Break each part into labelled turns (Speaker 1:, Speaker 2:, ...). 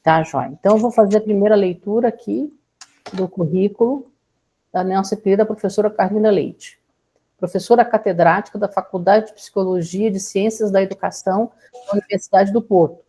Speaker 1: Tá, joia. Então, eu vou fazer a primeira leitura aqui do currículo da nossa querida professora Carlinda Leite. Professora catedrática da Faculdade de Psicologia de Ciências da Educação da Universidade do Porto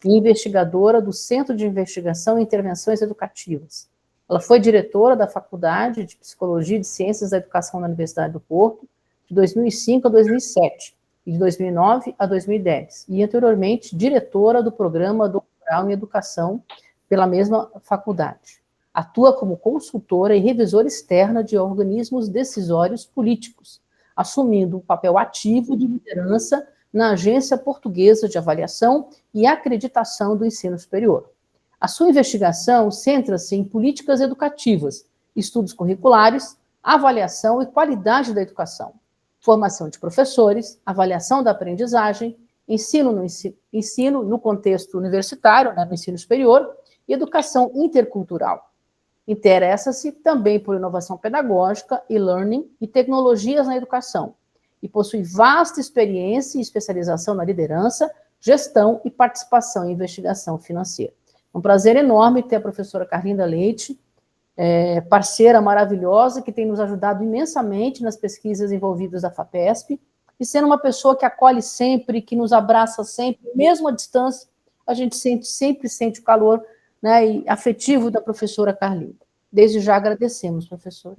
Speaker 1: e investigadora do Centro de Investigação e Intervenções Educativas. Ela foi diretora da Faculdade de Psicologia de Ciências da Educação da Universidade do Porto de 2005 a 2007 e de 2009 a 2010, e anteriormente diretora do Programa Doutoral em Educação pela mesma faculdade. Atua como consultora e revisora externa de organismos decisórios políticos, assumindo um papel ativo de liderança na Agência Portuguesa de Avaliação e Acreditação do Ensino Superior. A sua investigação centra-se em políticas educativas, estudos curriculares, avaliação e qualidade da educação, formação de professores, avaliação da aprendizagem, ensino no contexto universitário, no ensino superior, e educação intercultural. Interessa-se também por inovação pedagógica, e-learning e tecnologias na educação, e possui vasta experiência e especialização na liderança, gestão e participação em investigação financeira. É um prazer enorme ter a professora Carlinda Leite, parceira maravilhosa, que tem nos ajudado imensamente nas pesquisas envolvidas da FAPESP, e sendo uma pessoa que acolhe sempre, que nos abraça sempre, mesmo à distância, a gente sempre sente o calor, né, e afetivo da professora Carlinda. Desde já agradecemos, professora.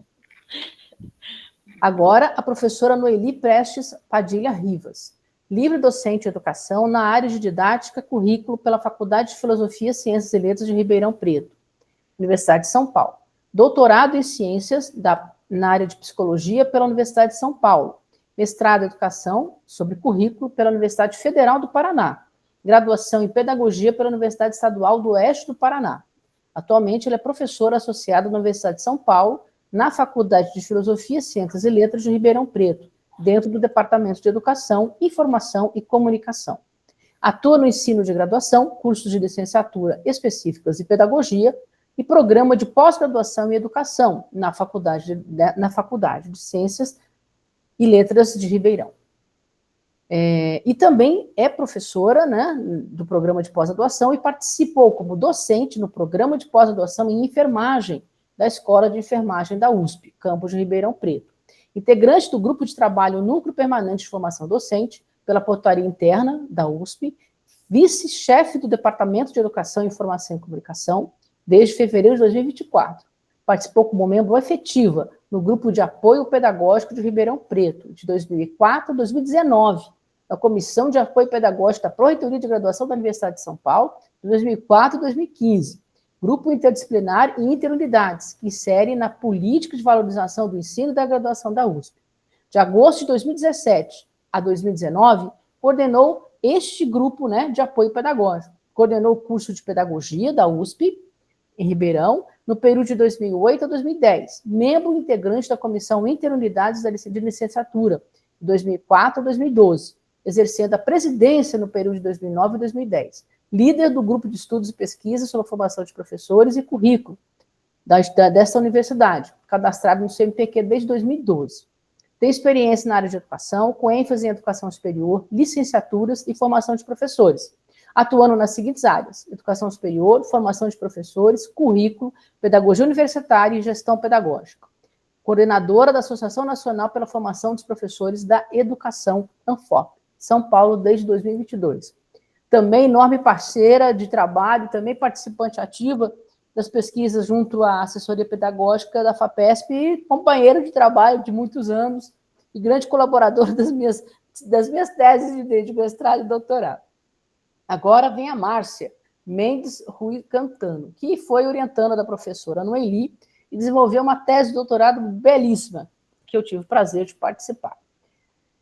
Speaker 1: Agora, a professora Noeli Prestes Padilha Rivas, livre docente de educação na área de didática currículo pela Faculdade de Filosofia, Ciências e Letras de Ribeirão Preto, Universidade de São Paulo. Doutorado em Ciências na área de Psicologia pela Universidade de São Paulo. Mestrado em Educação sobre Currículo pela Universidade Federal do Paraná. Graduação em Pedagogia pela Universidade Estadual do Oeste do Paraná. Atualmente, ela é professora associada na Universidade de São Paulo, na Faculdade de Filosofia, Ciências e Letras de Ribeirão Preto, dentro do Departamento de Educação, Informação e Comunicação. Atua no ensino de graduação, cursos de licenciatura específicas e pedagogia, e programa de pós-graduação em educação na Faculdade de Ciências e Letras de Ribeirão. E também é professora, né, do programa de pós-graduação e participou como docente no programa de pós-graduação em enfermagem da Escola de Enfermagem da USP, campus de Ribeirão Preto. Integrante do grupo de trabalho Núcleo Permanente de Formação Docente, pela portaria interna da USP, vice-chefe do Departamento de Educação, Informação e Comunicação, desde fevereiro de 2024. Participou como membro efetiva no Grupo de Apoio Pedagógico de Ribeirão Preto, de 2004 a 2019, na Comissão de Apoio Pedagógico da Pró-Reitoria de Graduação da Universidade de São Paulo, de 2004 a 2015. Grupo Interdisciplinar e Interunidades, que insere na Política de Valorização do Ensino e da Graduação da USP. De agosto de 2017 a 2019, coordenou este grupo, né, de apoio pedagógico. Coordenou o curso de Pedagogia da USP, em Ribeirão, no período de 2008 a 2010, membro integrante da Comissão Interunidades de Licenciatura, de 2004 a 2012, exercendo a presidência no período de 2009 a 2010, líder do grupo de estudos e pesquisas sobre a formação de professores e currículo dessa universidade, cadastrado no CNPq desde 2012. Tem experiência na área de educação, com ênfase em educação superior, licenciaturas e formação de professores, atuando nas seguintes áreas: educação superior, formação de professores, currículo, pedagogia universitária e gestão pedagógica. Coordenadora da Associação Nacional pela Formação dos Professores da Educação, ANFOP, São Paulo, desde 2022. Também enorme parceira de trabalho, também participante ativa das pesquisas junto à assessoria pedagógica da FAPESP e companheira de trabalho de muitos anos e grande colaboradora das minhas teses de mestrado e doutorado. Agora vem a Márcia Mendes Rui Cantano, que foi orientanda da professora Noeli e desenvolveu uma tese de doutorado belíssima, que eu tive o prazer de participar.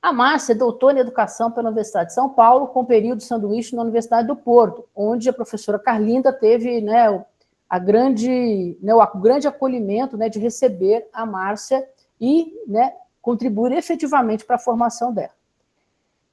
Speaker 1: A Márcia é doutora em Educação pela Universidade de São Paulo, com período de sanduíche na Universidade do Porto, onde a professora Carlinda teve, né, o grande acolhimento, né, de receber a Márcia e, né, contribuir efetivamente para a formação dela.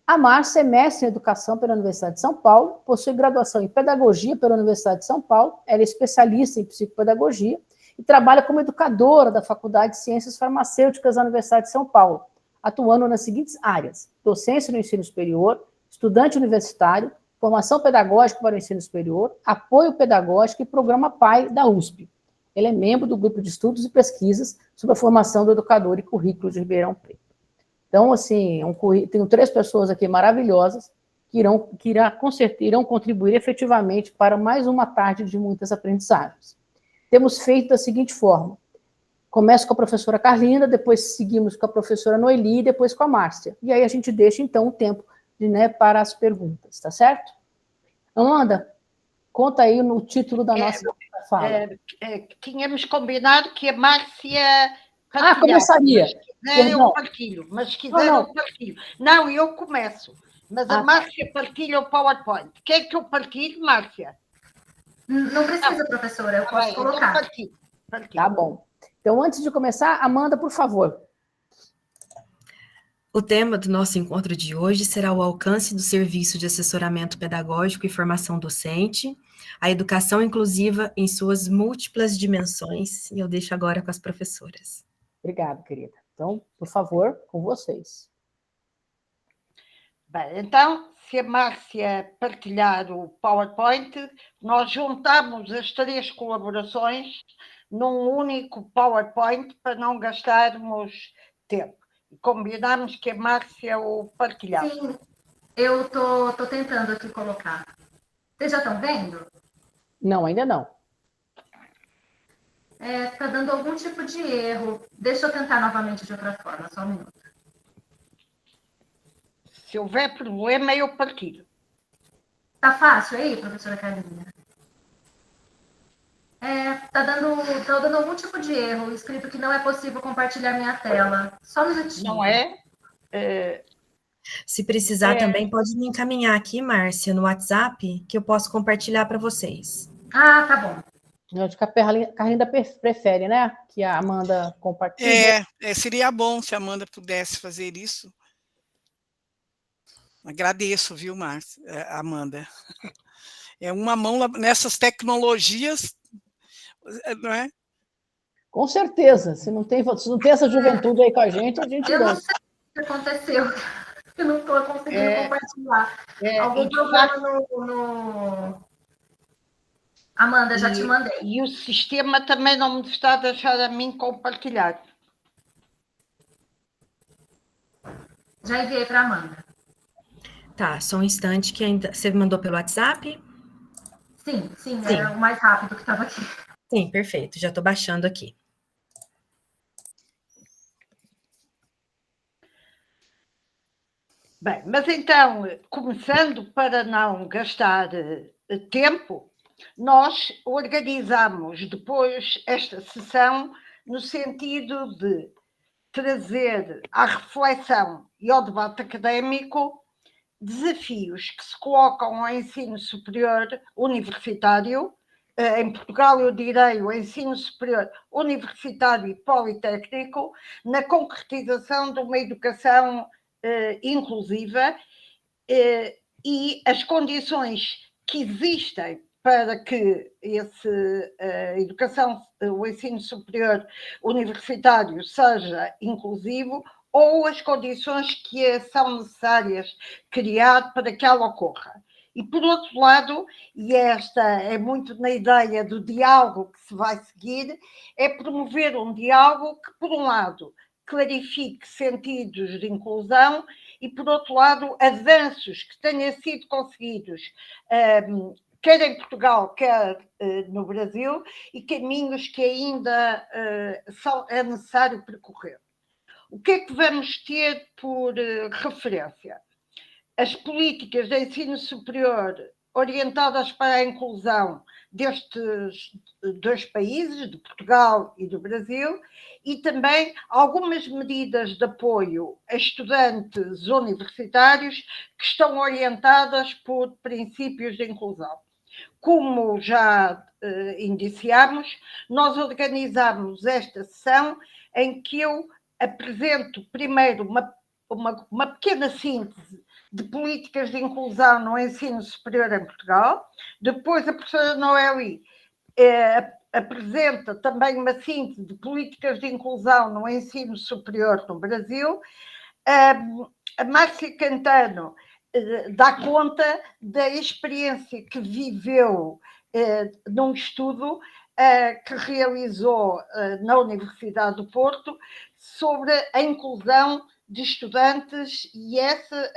Speaker 1: A Márcia é mestre em Educação pela Universidade de São Paulo, possui graduação em Pedagogia pela Universidade de São Paulo, ela é especialista em Psicopedagogia e trabalha como educadora da Faculdade de Ciências Farmacêuticas da Universidade de São Paulo, atuando nas seguintes áreas: docência no ensino superior, estudante universitário, formação pedagógica para o ensino superior, apoio pedagógico e programa PAI da USP. Ele é membro do grupo de estudos e pesquisas sobre a formação do educador e currículo de Ribeirão Preto. Então, assim, tenho 3 pessoas aqui maravilhosas que irão contribuir efetivamente para mais uma tarde de muitas aprendizagens. Temos feito da seguinte forma: começo com a professora Carlinda, depois seguimos com a professora Noeli e depois com a Márcia. E aí a gente deixa, então, o tempo para as perguntas, tá certo? Amanda, conta aí no título da nossa fala.
Speaker 2: Tínhamos combinado que a Márcia
Speaker 1: partilhava. Começaria.
Speaker 2: Eu partilho, mas se quiser eu partilho. Não, eu começo. Mas a Márcia partilha o PowerPoint. Quer que eu partilhe, Márcia?
Speaker 3: Não precisa, professora, eu posso colocar.
Speaker 2: Então partilho.
Speaker 1: Tá bom. Então, antes de começar, Amanda, por favor.
Speaker 4: O tema do nosso encontro de hoje será o alcance do serviço de assessoramento pedagógico e formação docente, a educação inclusiva em suas múltiplas dimensões, e eu deixo agora com as professoras.
Speaker 1: Obrigada, querida. Então, por favor, com vocês.
Speaker 2: Bem, então, se a Márcia partilhar o PowerPoint, nós juntamos as 3 colaborações num único PowerPoint para não gastarmos tempo. Combinamos que a Márcia o partilhava.
Speaker 3: Sim, eu estou tentando aqui colocar. Vocês já estão vendo?
Speaker 1: Não, ainda não.
Speaker 3: Está dando algum tipo de erro. Deixa eu tentar novamente de outra forma, só um minuto.
Speaker 2: Se houver problema, eu partilho.
Speaker 3: Tá fácil aí, professora Carlinha? Tá dando algum tipo de erro, escrito que não é possível compartilhar minha tela. Só um minutinho.
Speaker 2: Não é?
Speaker 4: Se precisar também, pode me encaminhar aqui, Márcia, no WhatsApp, que eu posso compartilhar para vocês.
Speaker 3: Ah, tá bom.
Speaker 1: Acho que a Carlinda prefere, né? Que a Amanda compartilhe.
Speaker 5: Seria bom se a Amanda pudesse fazer isso. Agradeço, viu, Márcia, Amanda? É uma mão nessas tecnologias, não é?
Speaker 1: Com certeza. Se não tem essa juventude aí com a gente
Speaker 3: Eu não sei o que aconteceu. Eu não estou conseguindo compartilhar. Algum problema no... Amanda, já te mandei.
Speaker 2: E o sistema também não me está a deixar a mim compartilhar.
Speaker 3: Já enviei para a Amanda.
Speaker 4: Tá, só um instante que ainda... Você mandou pelo WhatsApp?
Speaker 3: Sim. Era o mais rápido que estava aqui.
Speaker 4: Sim, perfeito. Já estou baixando aqui.
Speaker 2: Bem, mas então, começando para não gastar tempo, nós organizamos depois esta sessão no sentido de trazer à reflexão e ao debate académico desafios que se colocam ao ensino superior universitário. Em Portugal, eu direi o ensino superior universitário e politécnico, na concretização de uma educação inclusiva e as condições que existem para que o ensino superior universitário seja inclusivo, ou as condições que são necessárias criar para que ela ocorra. E, por outro lado, e esta é muito na ideia do diálogo que se vai seguir, é promover um diálogo que, por um lado, clarifique sentidos de inclusão e, por outro lado, avanços que tenham sido conseguidos, quer em Portugal, quer no Brasil, e caminhos que ainda é necessário percorrer. O que é que vamos ter por referência? As políticas de ensino superior orientadas para a inclusão destes 2 países, de Portugal e do Brasil, e também algumas medidas de apoio a estudantes universitários que estão orientadas por princípios de inclusão. Como já indiciamos, nós organizamos esta sessão em que eu apresento primeiro uma pequena síntese de políticas de inclusão no ensino superior em Portugal. Depois a professora Noeli apresenta também uma síntese de políticas de inclusão no ensino superior no Brasil. A Márcia Cantano dá conta da experiência que viveu num estudo que realizou na Universidade do Porto sobre a inclusão de estudantes, e essa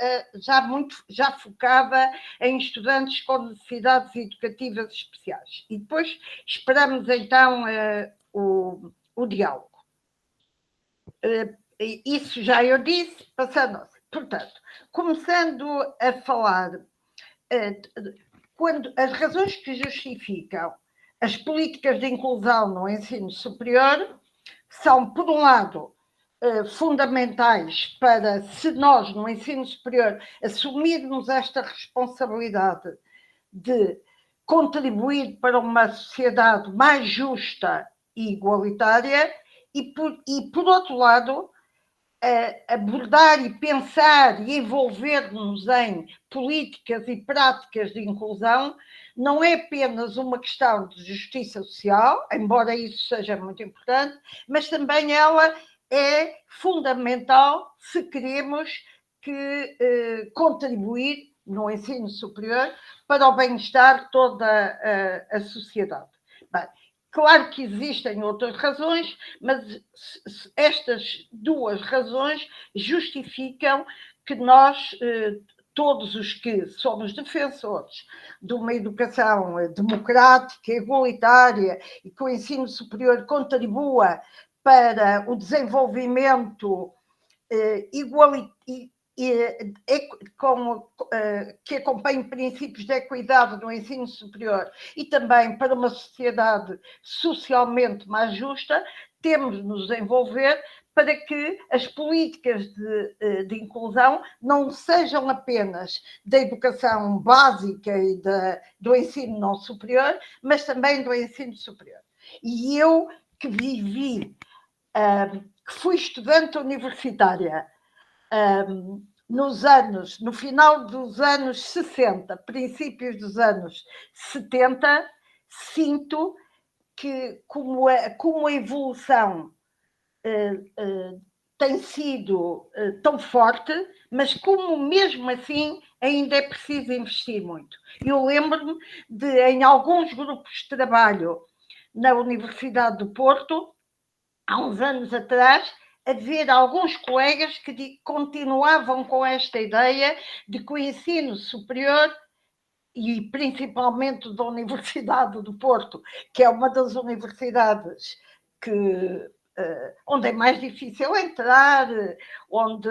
Speaker 2: já focada em estudantes com necessidades educativas especiais. E depois esperamos então o diálogo. Isso já eu disse, passando. Portanto, começando a falar, quando as razões que justificam as políticas de inclusão no ensino superior são, por um lado, fundamentais para, se nós, no ensino superior, assumirmos esta responsabilidade de contribuir para uma sociedade mais justa e igualitária, e por outro lado, abordar e pensar e envolver-nos em políticas e práticas de inclusão não é apenas uma questão de justiça social, embora isso seja muito importante, mas também ela é fundamental se queremos contribuir no ensino superior para o bem-estar de toda a sociedade. Bem, claro que existem outras razões, mas estas duas razões justificam que nós, todos os que somos defensores de uma educação democrática, igualitária e que o ensino superior contribua para o desenvolvimento que acompanhe princípios de equidade no ensino superior e também para uma sociedade socialmente mais justa, temos de nos envolver para que as políticas de inclusão não sejam apenas da educação básica e do ensino não superior, mas também do ensino superior. E eu que vivi, que fui estudante universitária, no final dos anos 60, princípios dos anos 70, sinto que como a evolução tem sido tão forte, mas como mesmo assim ainda é preciso investir muito. Eu lembro-me de, em alguns grupos de trabalho na Universidade do Porto, há uns anos atrás, haver alguns colegas que continuavam com esta ideia de que o ensino superior, e principalmente da Universidade do Porto, que é uma das universidades onde é mais difícil entrar, onde,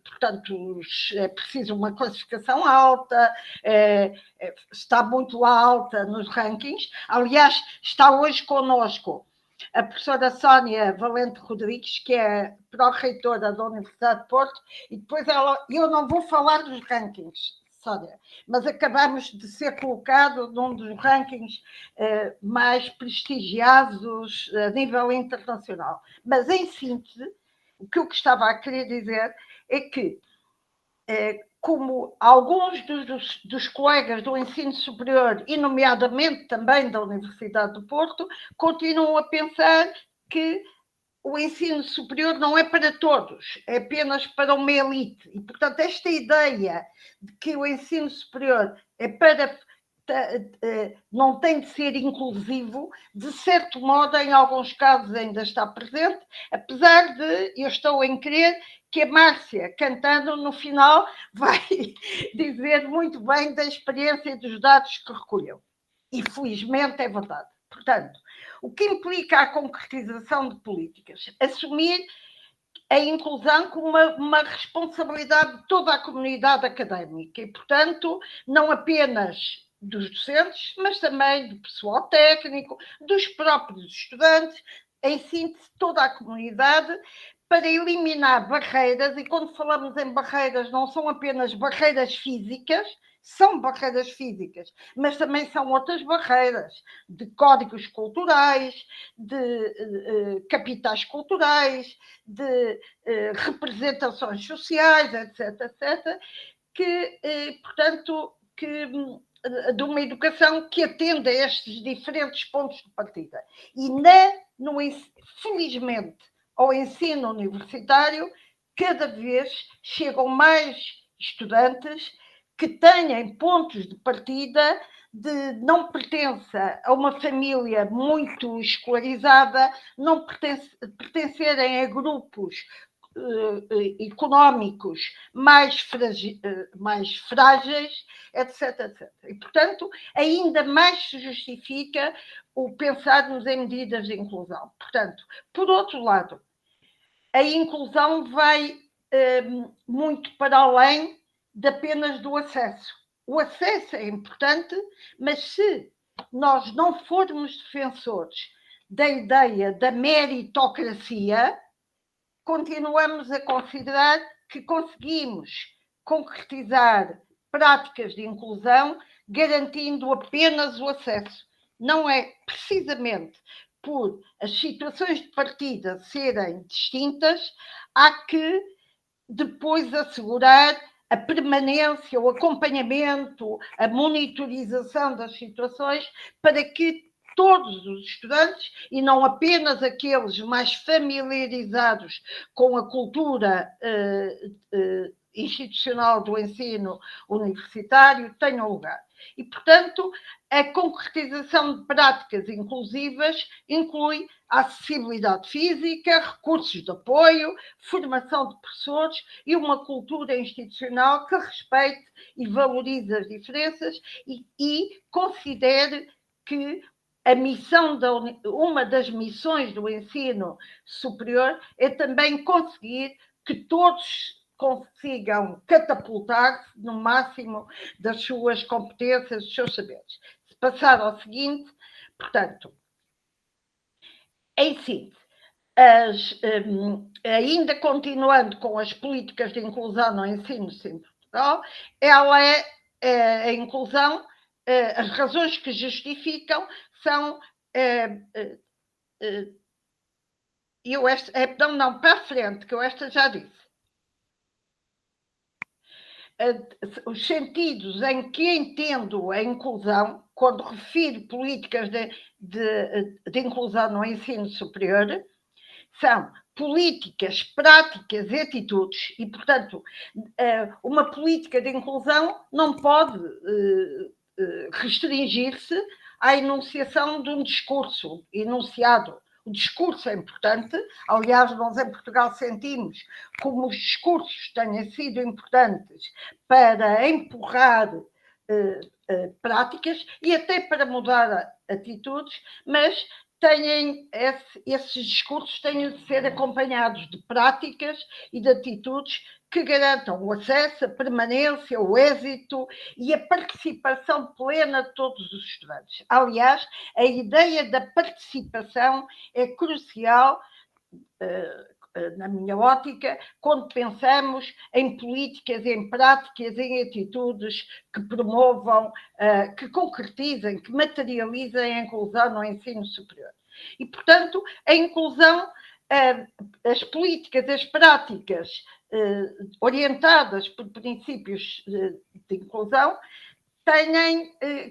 Speaker 2: portanto, é preciso uma classificação alta, está muito alta nos rankings. Aliás, está hoje connosco a professora Sónia Valente Rodrigues, que é pró-reitora da Universidade de Porto, e depois eu não vou falar dos rankings, Sónia, mas acabamos de ser colocado num dos rankings mais prestigiosos a nível internacional. Mas, em síntese, o que eu estava a querer dizer é que, como alguns dos colegas do ensino superior, e nomeadamente também da Universidade do Porto, continuam a pensar que o ensino superior não é para todos, é apenas para uma elite. E, portanto, esta ideia de que o ensino superior não tem de ser inclusivo, de certo modo, em alguns casos ainda está presente, apesar de eu estou em crer que a Márcia, cantando no final, vai dizer muito bem da experiência e dos dados que recolheu. E, felizmente, é verdade. Portanto, o que implica a concretização de políticas? Assumir a inclusão como uma responsabilidade de toda a comunidade académica e, portanto, não apenas dos docentes, mas também do pessoal técnico, dos próprios estudantes, em síntese, toda a comunidade, para eliminar barreiras, e quando falamos em barreiras, não são apenas barreiras físicas, são barreiras físicas, mas também são outras barreiras, de códigos culturais, de capitais culturais, de representações sociais, etc., etc., portanto, de uma educação que atenda a estes diferentes pontos de partida. E, felizmente, ao ensino universitário, cada vez chegam mais estudantes que têm pontos de partida de não pertença a uma família muito escolarizada, não pertencerem a grupos económicos mais frágeis, etc, etc. E, portanto, ainda mais se justifica o pensarmos em medidas de inclusão. Portanto, por outro lado, a inclusão vai muito para além de apenas do acesso. O acesso é importante, mas se nós não formos defensores da ideia da meritocracia, continuamos a considerar que conseguimos concretizar práticas de inclusão garantindo apenas o acesso. Não é precisamente por as situações de partida serem distintas, há que depois assegurar a permanência, o acompanhamento, a monitorização das situações para que todos os estudantes, e não apenas aqueles mais familiarizados com a cultura institucional do ensino universitário, tenham lugar. E, portanto, a concretização de práticas inclusivas inclui a acessibilidade física, recursos de apoio, formação de professores e uma cultura institucional que respeite e valorize as diferenças e considere que a missão uma das missões do ensino superior é também conseguir que todos consigam catapultar-se no máximo das suas competências, dos seus saberes. Se passar ao seguinte, portanto, em síntese, ainda continuando com as políticas de inclusão no ensino em Portugal, ela a inclusão, as razões que justificam são não, para a frente, que eu esta já disse. Os sentidos em que entendo a inclusão, quando refiro políticas de inclusão no ensino superior, são políticas, práticas e atitudes, e, portanto, uma política de inclusão não pode restringir-se à enunciação de um discurso enunciado. O discurso é importante, aliás, nós em Portugal sentimos como os discursos tenham sido importantes para empurrar práticas e até para mudar atitudes, mas esses discursos têm de ser acompanhados de práticas e de atitudes que garantam o acesso, a permanência, o êxito e a participação plena de todos os estudantes. Aliás, a ideia da participação é crucial, na minha ótica, quando pensamos em políticas, em práticas, em atitudes que promovam, que concretizem, que materializem a inclusão no ensino superior. E, portanto, a inclusão, as políticas, as práticas orientadas por princípios de inclusão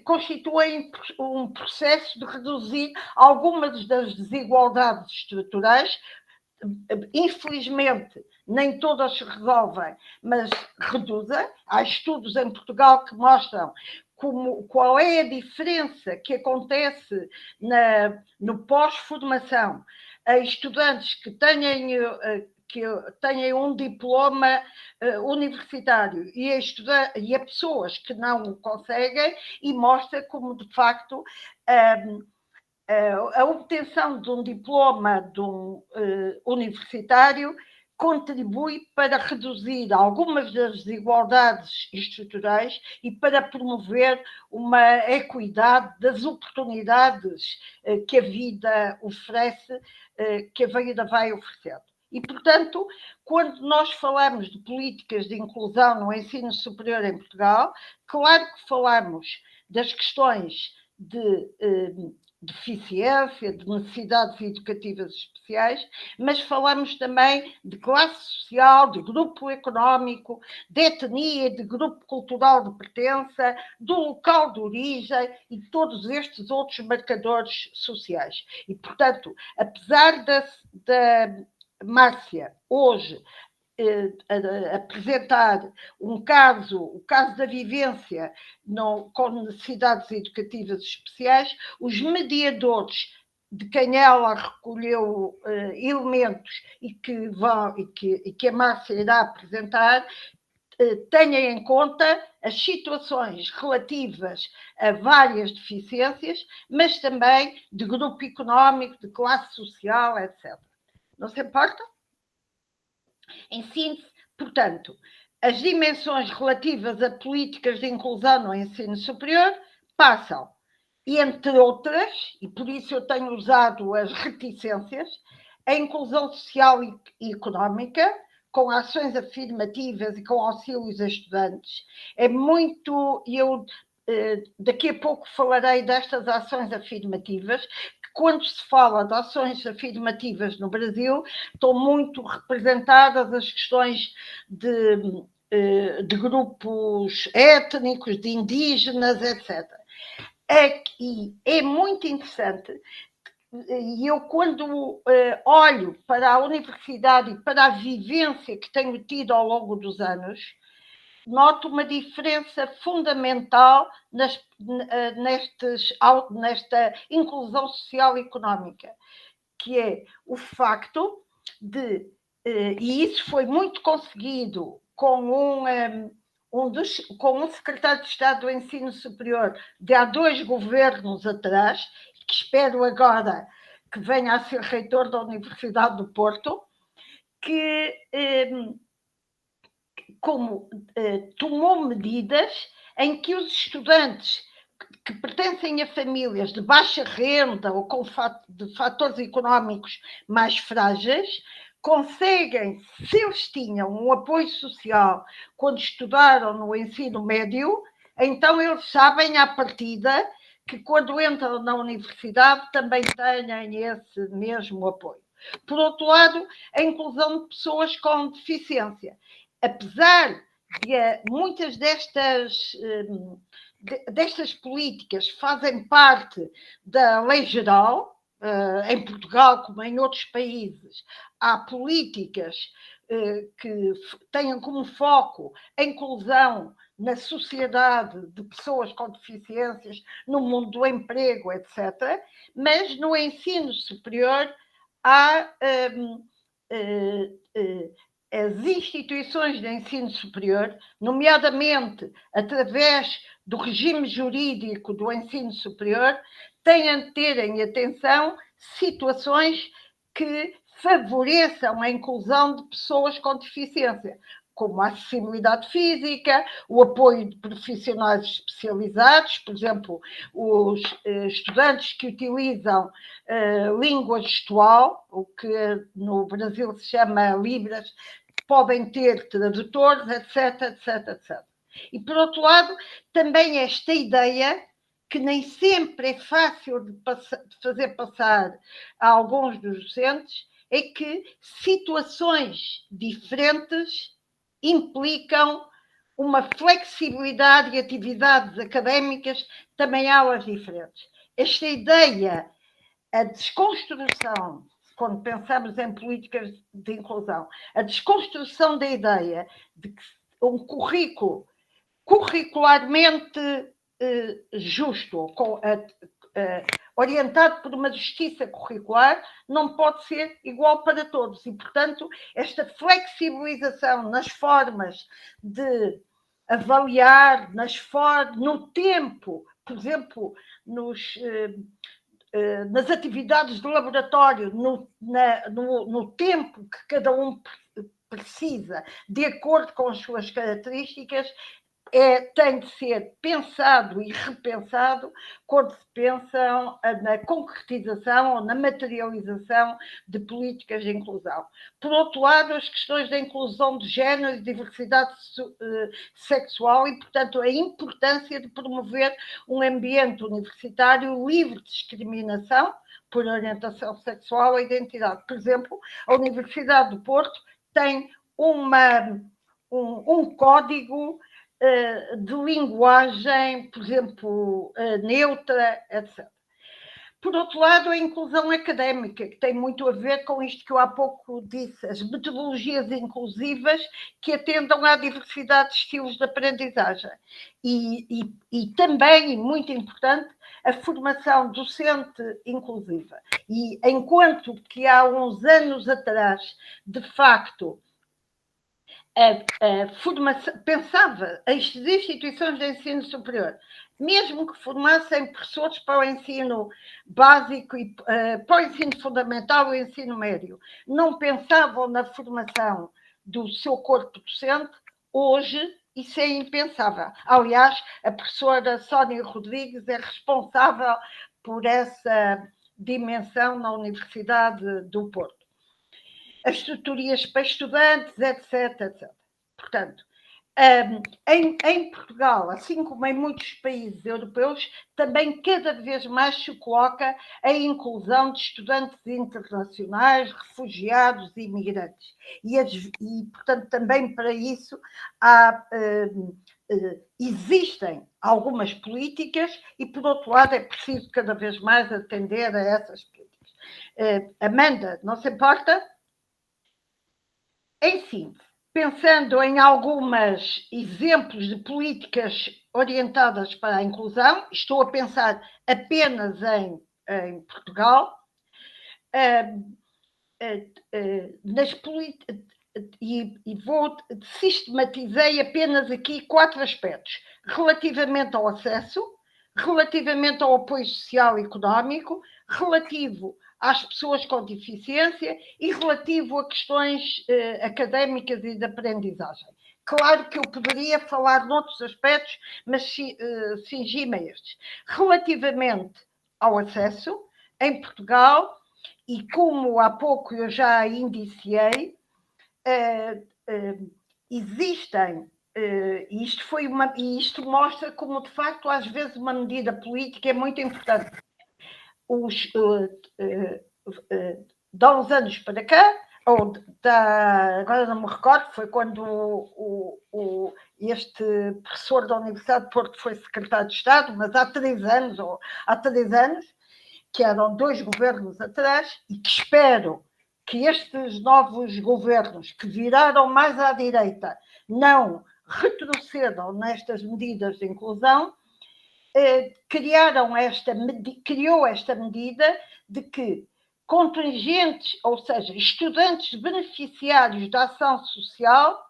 Speaker 2: constituem um processo de reduzir algumas das desigualdades estruturais. Infelizmente, nem todas se resolvem, mas reduzem. Há estudos em Portugal que mostram qual é a diferença que acontece no pós-formação a estudantes que tenham um diploma universitário e a pessoas que não o conseguem, e mostra como, de facto, a obtenção de um diploma universitário contribui para reduzir algumas das desigualdades estruturais e para promover uma equidade das oportunidades que a vida oferece, que a vida vai oferecendo. E, portanto, quando nós falamos de políticas de inclusão no ensino superior em Portugal, claro que falamos das questões de deficiência, de necessidades educativas especiais, mas falamos também de classe social, de grupo económico, de etnia, de grupo cultural de pertença, do local de origem e todos estes outros marcadores sociais. E, portanto, apesar da Márcia hoje apresentar o caso da vivência com necessidades educativas especiais, os mediadores de quem ela recolheu elementos e que a Márcia irá apresentar, tenha em conta as situações relativas a várias deficiências, mas também de grupo económico, de classe social, etc. Não se importa? Em síntese, portanto, as dimensões relativas a políticas de inclusão no ensino superior passam, entre outras, e por isso eu tenho usado as reticências, a inclusão social e económica, com ações afirmativas e com auxílios a estudantes. É muito, eu daqui a pouco falarei destas ações afirmativas, que quando se fala de ações afirmativas no Brasil, estão muito representadas as questões de grupos étnicos, de indígenas, etc. E é muito interessante. E eu, quando olho para a universidade e para a vivência que tenho tido ao longo dos anos, noto uma diferença fundamental nesta inclusão social e económica, que é o facto de, e isso foi muito conseguido com um secretário de Estado do Ensino Superior de há 2 governos atrás, que espero agora que venha a ser reitor da Universidade do Porto, que tomou medidas em que os estudantes que pertencem a famílias de baixa renda ou de fatores económicos mais frágeis conseguem, se eles tinham um apoio social quando estudaram no ensino médio, então eles sabem à partida que quando entram na universidade também têm esse mesmo apoio. Por outro lado, a inclusão de pessoas com deficiência. Apesar de muitas destas políticas fazem parte da lei geral, em Portugal como em outros países, há políticas que tenham como foco a inclusão na sociedade de pessoas com deficiências, no mundo do emprego, etc. Mas no ensino superior há as instituições de ensino superior, nomeadamente através do regime jurídico do ensino superior, têm de ter em atenção situações que favoreçam a inclusão de pessoas com deficiência, como a acessibilidade física, o apoio de profissionais especializados, por exemplo, os estudantes que utilizam língua gestual, o que no Brasil se chama Libras, podem ter tradutores, etc, etc, etc. E, por outro lado, também esta ideia, que nem sempre é fácil de fazer passar a alguns dos docentes, é que situações diferentes implicam uma flexibilidade e atividades académicas também aulas diferentes. Esta ideia, a desconstrução, quando pensamos em políticas de inclusão, a desconstrução da ideia de que um currículo curricularmente justo, orientado por uma justiça curricular, não pode ser igual para todos. E, portanto, esta flexibilização nas formas de avaliar, no tempo, por exemplo, nas atividades de laboratório, no tempo que cada um precisa, de acordo com as suas características, tem de ser pensado e repensado quando se pensa na concretização ou na materialização de políticas de inclusão. Por outro lado, as questões da inclusão de género e diversidade sexual e, portanto, a importância de promover um ambiente universitário livre de discriminação por orientação sexual ou identidade. Por exemplo, a Universidade do Porto tem um código de linguagem, por exemplo, neutra, etc. Por outro lado, a inclusão académica, que tem muito a ver com isto que eu há pouco disse, as metodologias inclusivas que atendam à diversidade de estilos de aprendizagem. E também, muito importante, a formação docente inclusiva. E enquanto que há uns anos atrás, de facto, a formação, pensava as instituições de ensino superior, mesmo que formassem professores para o ensino básico e para o ensino fundamental e o ensino médio, não pensavam na formação do seu corpo docente. Hoje isso é impensável. Aliás, a professora Sónia Rodrigues é responsável por essa dimensão na Universidade do Porto. As tutorias para estudantes, etc, etc. Portanto, em Portugal, assim como em muitos países europeus, também cada vez mais se coloca a inclusão de estudantes internacionais, refugiados e imigrantes. E portanto, também para isso existem algumas políticas e, por outro lado, é preciso cada vez mais atender a essas políticas. Amanda, não se importa? Em síntese, pensando em alguns exemplos de políticas orientadas para a inclusão, estou a pensar apenas em Portugal, sistematizei apenas aqui 4 aspectos: relativamente ao acesso, relativamente ao apoio social e económico, relativo às pessoas com deficiência e relativo a questões académicas e de aprendizagem. Claro que eu poderia falar noutros aspectos, mas cingi-me a estes. Relativamente ao acesso, em Portugal, e como há pouco eu já indiciei, existem, e isto mostra como, de facto, às vezes uma medida política é muito importante. Dá uns anos para cá, agora não me recordo, foi quando este professor da Universidade de Porto foi secretário de Estado, mas há 3 anos, que eram 2 governos atrás, e que espero que estes novos governos, que viraram mais à direita, não retrocedam nestas medidas de inclusão. Criou esta medida de que contingentes, ou seja, estudantes beneficiários da ação social,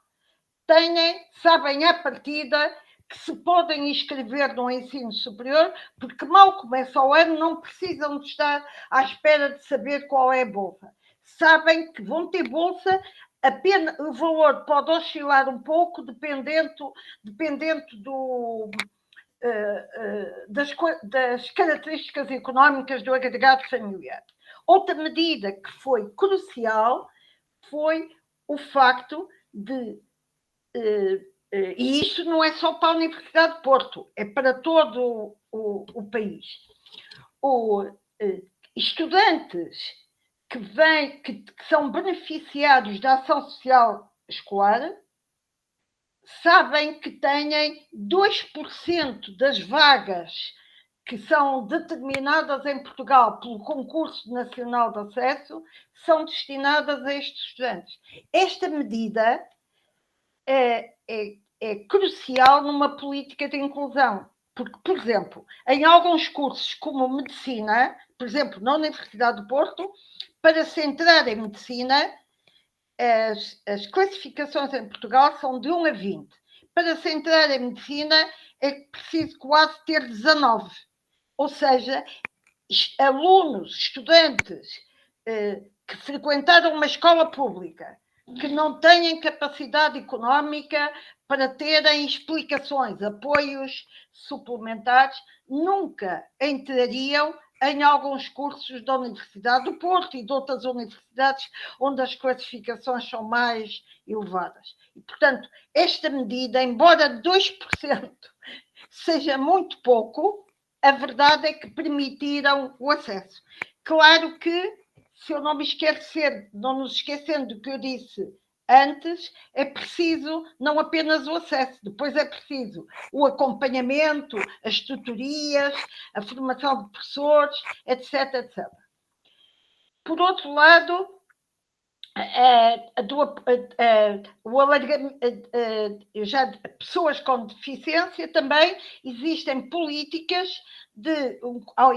Speaker 2: sabem à partida que se podem inscrever no ensino superior, porque mal começa o ano, não precisam de estar à espera de saber qual é a bolsa. Sabem que vão ter bolsa, apenas o valor pode oscilar um pouco, dependendo das características económicas do agregado familiar. Outra medida que foi crucial foi o facto de, e isto não é só para a Universidade de Porto, é para todo o país, estudantes que são beneficiários da ação social escolar sabem que têm 2% das vagas que são determinadas em Portugal pelo Concurso Nacional de Acesso são destinadas a estes estudantes. Esta medida é crucial numa política de inclusão, porque, por exemplo, em alguns cursos como medicina, por exemplo, na Universidade de Porto, para se entrar em medicina, as classificações em Portugal são de 1 a 20. Para se entrar em medicina é preciso quase ter 19. Ou seja, alunos, estudantes que frequentaram uma escola pública, que não têm capacidade económica para terem explicações, apoios suplementares, nunca entrariam em alguns cursos da Universidade do Porto e de outras universidades onde as classificações são mais elevadas. E, portanto, esta medida, embora 2% seja muito pouco, a verdade é que permitiram o acesso. Claro que, se eu não nos esquecendo do que eu disse antes é preciso não apenas o acesso, depois é preciso o acompanhamento, as tutorias, a formação de professores, etc, etc. Por outro lado, o alargamento, já pessoas com deficiência também existem políticas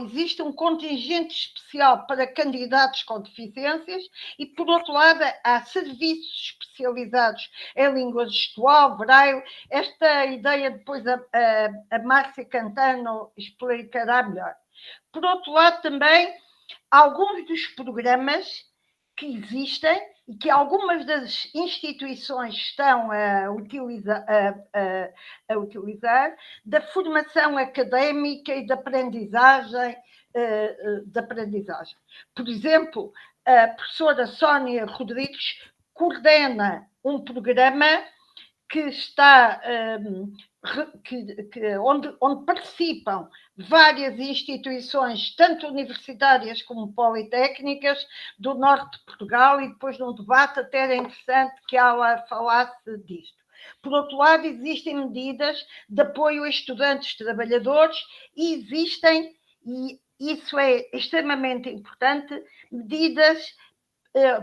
Speaker 2: existe um contingente especial para candidatos com deficiências e, por outro lado, há serviços especializados em língua gestual, braille. Esta ideia depois a Márcia Cantano explicará melhor. Por outro lado, também, alguns dos programas que existem e que algumas das instituições estão a utilizar, da formação académica e da aprendizagem. Por exemplo, a professora Sónia Rodrigues coordena um programa que está, onde participam várias instituições, tanto universitárias como politécnicas, do norte de Portugal, e depois num debate até era interessante que ela falasse disto. Por outro lado, existem medidas de apoio a estudantes trabalhadores e existem, e isso é extremamente importante, medidas,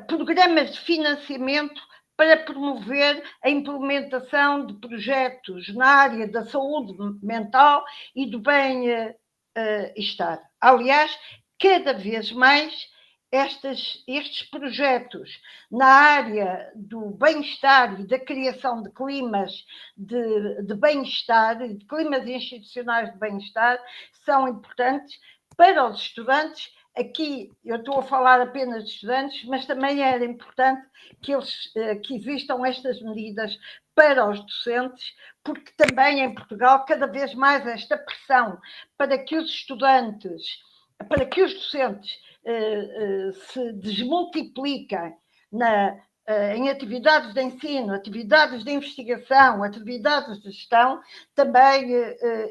Speaker 2: programas de financiamento para promover a implementação de projetos na área da saúde mental e do bem-estar. Aliás, cada vez mais estes projetos na área do bem-estar e da criação de climas de bem-estar, de climas institucionais de bem-estar, são importantes para os estudantes. Aqui eu estou a falar apenas de estudantes, mas também era importante que existam estas medidas para os docentes, porque também em Portugal cada vez mais esta pressão para que os estudantes, para que os docentes se desmultipliquem em atividades de ensino, atividades de investigação, atividades de gestão, também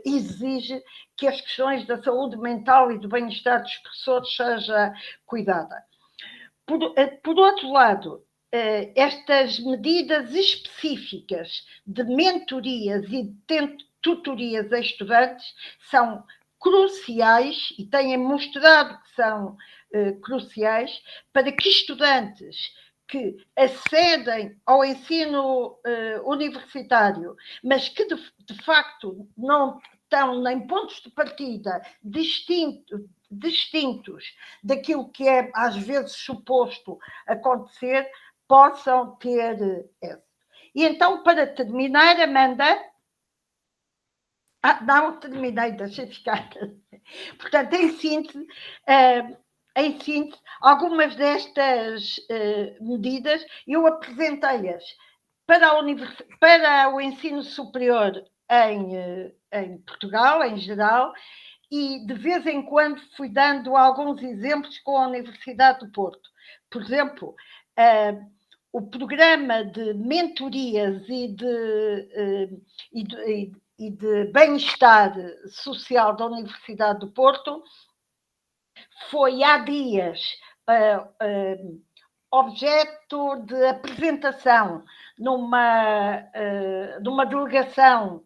Speaker 2: exige que as questões da saúde mental e do bem-estar dos professores seja cuidada. Por outro lado, estas medidas específicas de mentorias e de tutorias a estudantes são cruciais e têm mostrado que são cruciais para que estudantes que acedem ao ensino universitário, mas que de facto não estão em pontos de partida distintos daquilo que é às vezes suposto acontecer, possam ter êxito. E então, para terminar, Amanda... não terminei, deixei ficar. Portanto, em síntese, algumas destas medidas eu apresentei-as para o ensino superior em Portugal, em geral, e de vez em quando fui dando alguns exemplos com a Universidade do Porto. Por exemplo, o programa de mentorias e de bem-estar social da Universidade do Porto foi há dias objeto de apresentação numa delegação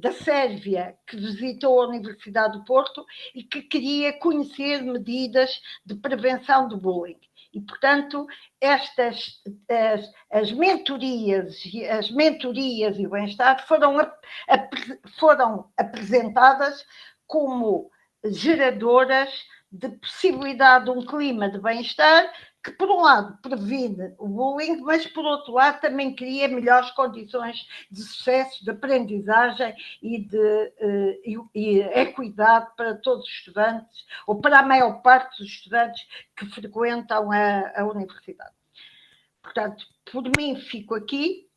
Speaker 2: da Sérvia que visitou a Universidade do Porto e que queria conhecer medidas de prevenção do bullying. E, portanto, as mentorias e o bem-estar foram apresentadas como geradoras de possibilidade de um clima de bem-estar que, por um lado, previne o bullying, mas, por outro lado, também cria melhores condições de sucesso, de aprendizagem e de equidade para todos os estudantes, ou para a maior parte dos estudantes que frequentam a universidade. Portanto, por mim, fico aqui.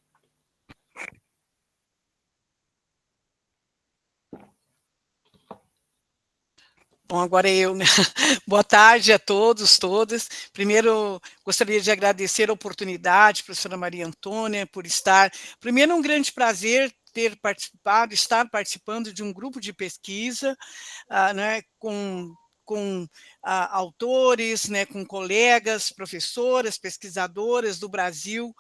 Speaker 5: Bom, agora eu, né? Boa tarde a todos, todas. Primeiro, gostaria de agradecer a oportunidade, professora Maria Antônia, por estar. Primeiro, um grande prazer ter participado, estar participando de um grupo de pesquisa, né, com com autores, né, com colegas, professoras, pesquisadoras do Brasil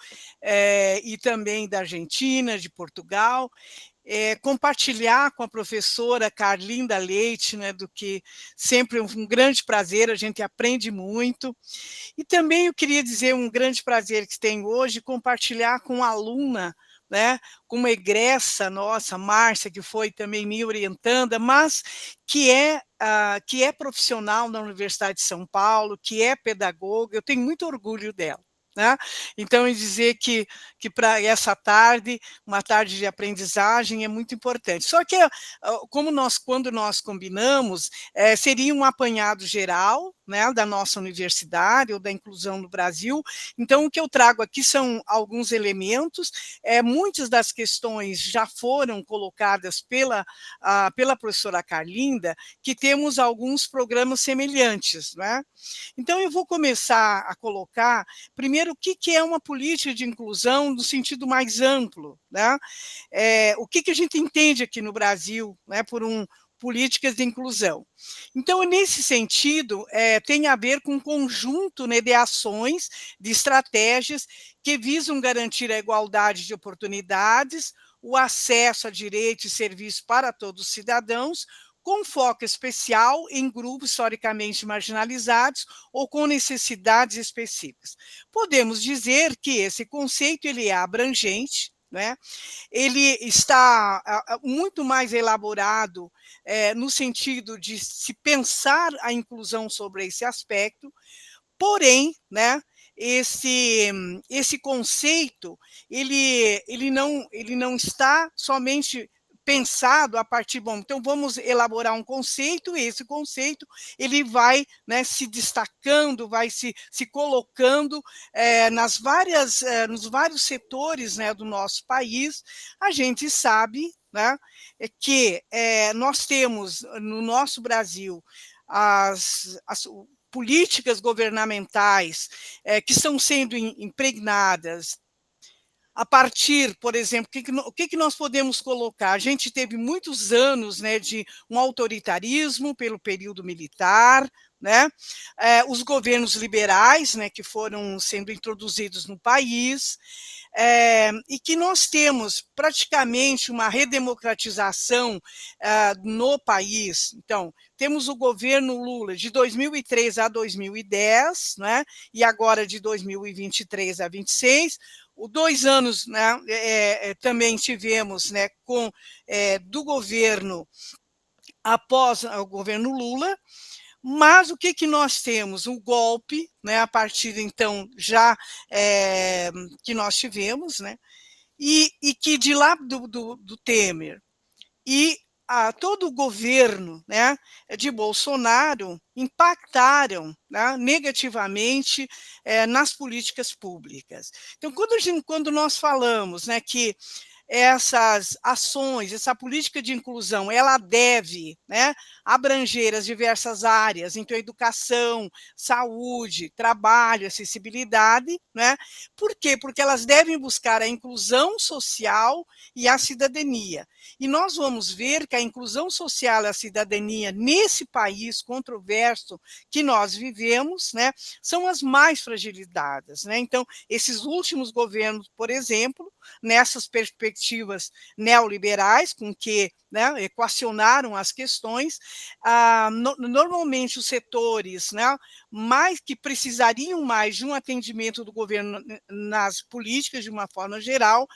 Speaker 5: e também da Argentina, de Portugal, compartilhar com a professora Carlinda Leite, né, do que sempre um grande prazer, a gente aprende muito. E também eu queria dizer um grande prazer que tenho hoje, compartilhar com uma aluna, né, com uma egressa nossa, Márcia, que foi também me orientando, mas que é profissional na Universidade de São Paulo, que é pedagoga, eu tenho muito orgulho dela. Né? Então, em dizer que para essa tarde, uma tarde de aprendizagem é muito importante. Só que, quando nós combinamos, seria um apanhado geral, né, da nossa universidade ou da inclusão no Brasil. Então, o que eu trago aqui são alguns elementos, muitas das questões já foram colocadas pela professora Carlinda, que temos alguns programas semelhantes. Né? Então, eu vou começar a colocar, primeiro, o que é uma política de inclusão no sentido mais amplo, né? O que a gente entende aqui no Brasil, né, por políticas de inclusão. Então, nesse sentido, tem a ver com um conjunto, né, de ações, de estratégias que visam garantir a igualdade de oportunidades, o acesso a direitos e serviços para todos os cidadãos, com foco especial em grupos historicamente marginalizados ou com necessidades específicas. Podemos dizer que esse conceito ele é abrangente, né? Ele está muito mais elaborado no sentido de se pensar a inclusão sobre esse aspecto, porém, né, esse conceito ele não está somente pensado a partir, então vamos elaborar um conceito, e esse conceito ele vai, né, se destacando, vai se colocando nos vários setores, né, do nosso país. A gente sabe, né, que nós temos no nosso Brasil as políticas governamentais que estão sendo impregnadas a partir, por exemplo, o que nós podemos colocar? A gente teve muitos anos, né, de um autoritarismo pelo período militar, né? Os governos liberais, né, que foram sendo introduzidos no país, e que nós temos praticamente uma redemocratização no país. Então, temos o governo Lula de 2003 a 2010, né, e agora de 2023 a 2026, 2 anos, né, também tivemos, né, do governo após o governo Lula, mas o que nós temos? Um golpe, né, a partir, então, já que nós tivemos, né, e que de lá do Temer e todo o governo, né, de Bolsonaro impactaram, né, negativamente nas políticas públicas. Então, quando nós falamos, né, que essas ações, essa política de inclusão, ela deve, né, abranger as diversas áreas, então educação, saúde, trabalho, acessibilidade, né? Por quê? Porque elas devem buscar a inclusão social e a cidadania. E nós vamos ver que a inclusão social e a cidadania nesse país controverso que nós vivemos, né, são as mais fragilizadas, né? Então, esses últimos governos, por exemplo, nessas perspectivas neoliberais com que, né, equacionaram as questões, normalmente os setores, né, que precisariam mais de um atendimento do governo nas políticas de uma forma geral,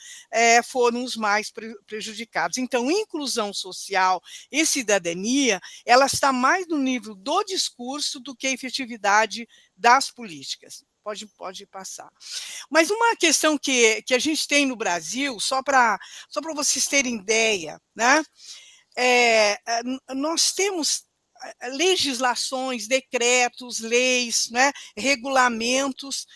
Speaker 5: foram os mais prejudicados. Então, inclusão social e cidadania, ela está mais no nível do discurso do que a efetividade das políticas. Pode passar. Mas uma questão que a gente tem no Brasil, só para vocês terem ideia, né? Nós temos legislações, decretos, leis, né, regulamentos.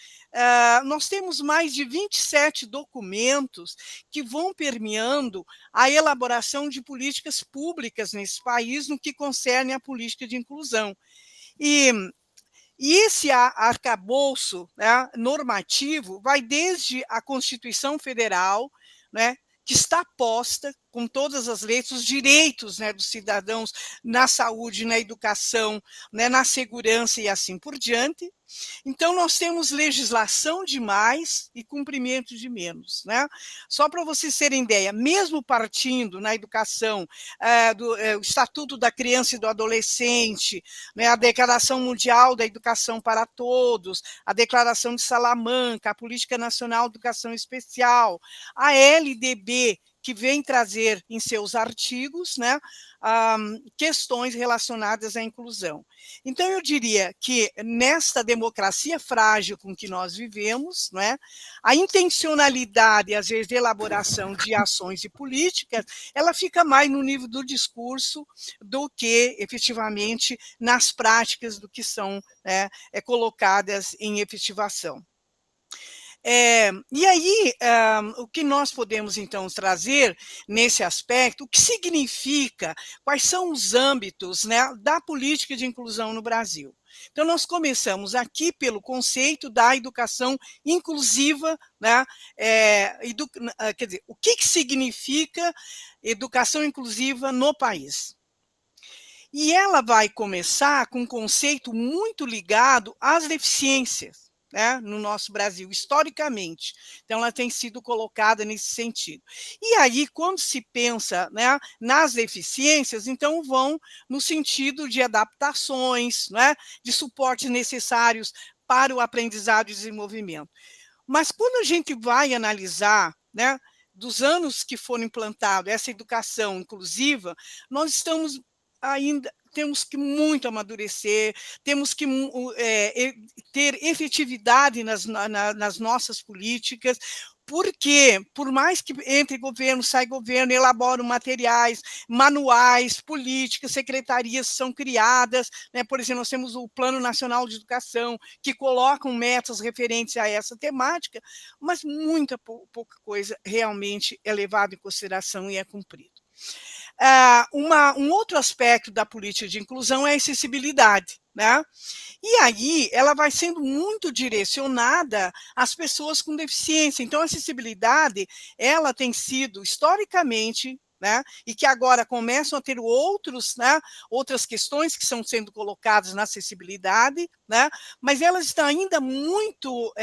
Speaker 5: Nós temos mais de 27 documentos que vão permeando a elaboração de políticas públicas nesse país no que concerne à política de inclusão. E esse arcabouço, né, normativo vai desde a Constituição Federal, né, que está posta, com todas as leis, os direitos, né, dos cidadãos na saúde, na educação, né, na segurança e assim por diante. Então, nós temos legislação de mais e cumprimento de menos, né? Só para vocês terem ideia, mesmo partindo na educação do Estatuto da Criança e do Adolescente, né, a Declaração Mundial da Educação para Todos, a Declaração de Salamanca, a Política Nacional de Educação Especial, a LDB, que vem trazer em seus artigos, né, questões relacionadas à inclusão. Então, eu diria que nesta democracia frágil com que nós vivemos, né, a intencionalidade, às vezes, de elaboração de ações e políticas, ela fica mais no nível do discurso do que, efetivamente, nas práticas do que são, né, colocadas em efetivação. E aí, o que nós podemos, então, trazer nesse aspecto, o que significa, quais são os âmbitos, né, da política de inclusão no Brasil. Então, nós começamos aqui pelo conceito da educação inclusiva, né, quer dizer, o que significa educação inclusiva no país. E ela vai começar com um conceito muito ligado às deficiências, né, no nosso Brasil, historicamente. Então, ela tem sido colocada nesse sentido. E aí, quando se pensa, né, nas deficiências, então vão no sentido de adaptações, né, de suportes necessários para o aprendizado e desenvolvimento. Mas quando a gente vai analisar, né, dos anos que foram implantados essa educação inclusiva, nós estamos ainda temos que muito amadurecer, temos que ter efetividade nas nossas políticas, porque, por mais que entre governo, sai governo, elaboram materiais, manuais, políticas, secretarias são criadas, né? Por exemplo, nós temos o Plano Nacional de Educação, que colocam metas referentes a essa temática, mas muita pouca coisa realmente é levada em consideração e é cumprido. Um outro aspecto da política de inclusão é a acessibilidade, né? E aí ela vai sendo muito direcionada às pessoas com deficiência. Então, a acessibilidade, ela tem sido, historicamente, né, e que agora começam a ter outras questões que estão sendo colocadas na acessibilidade, né, mas elas estão ainda muito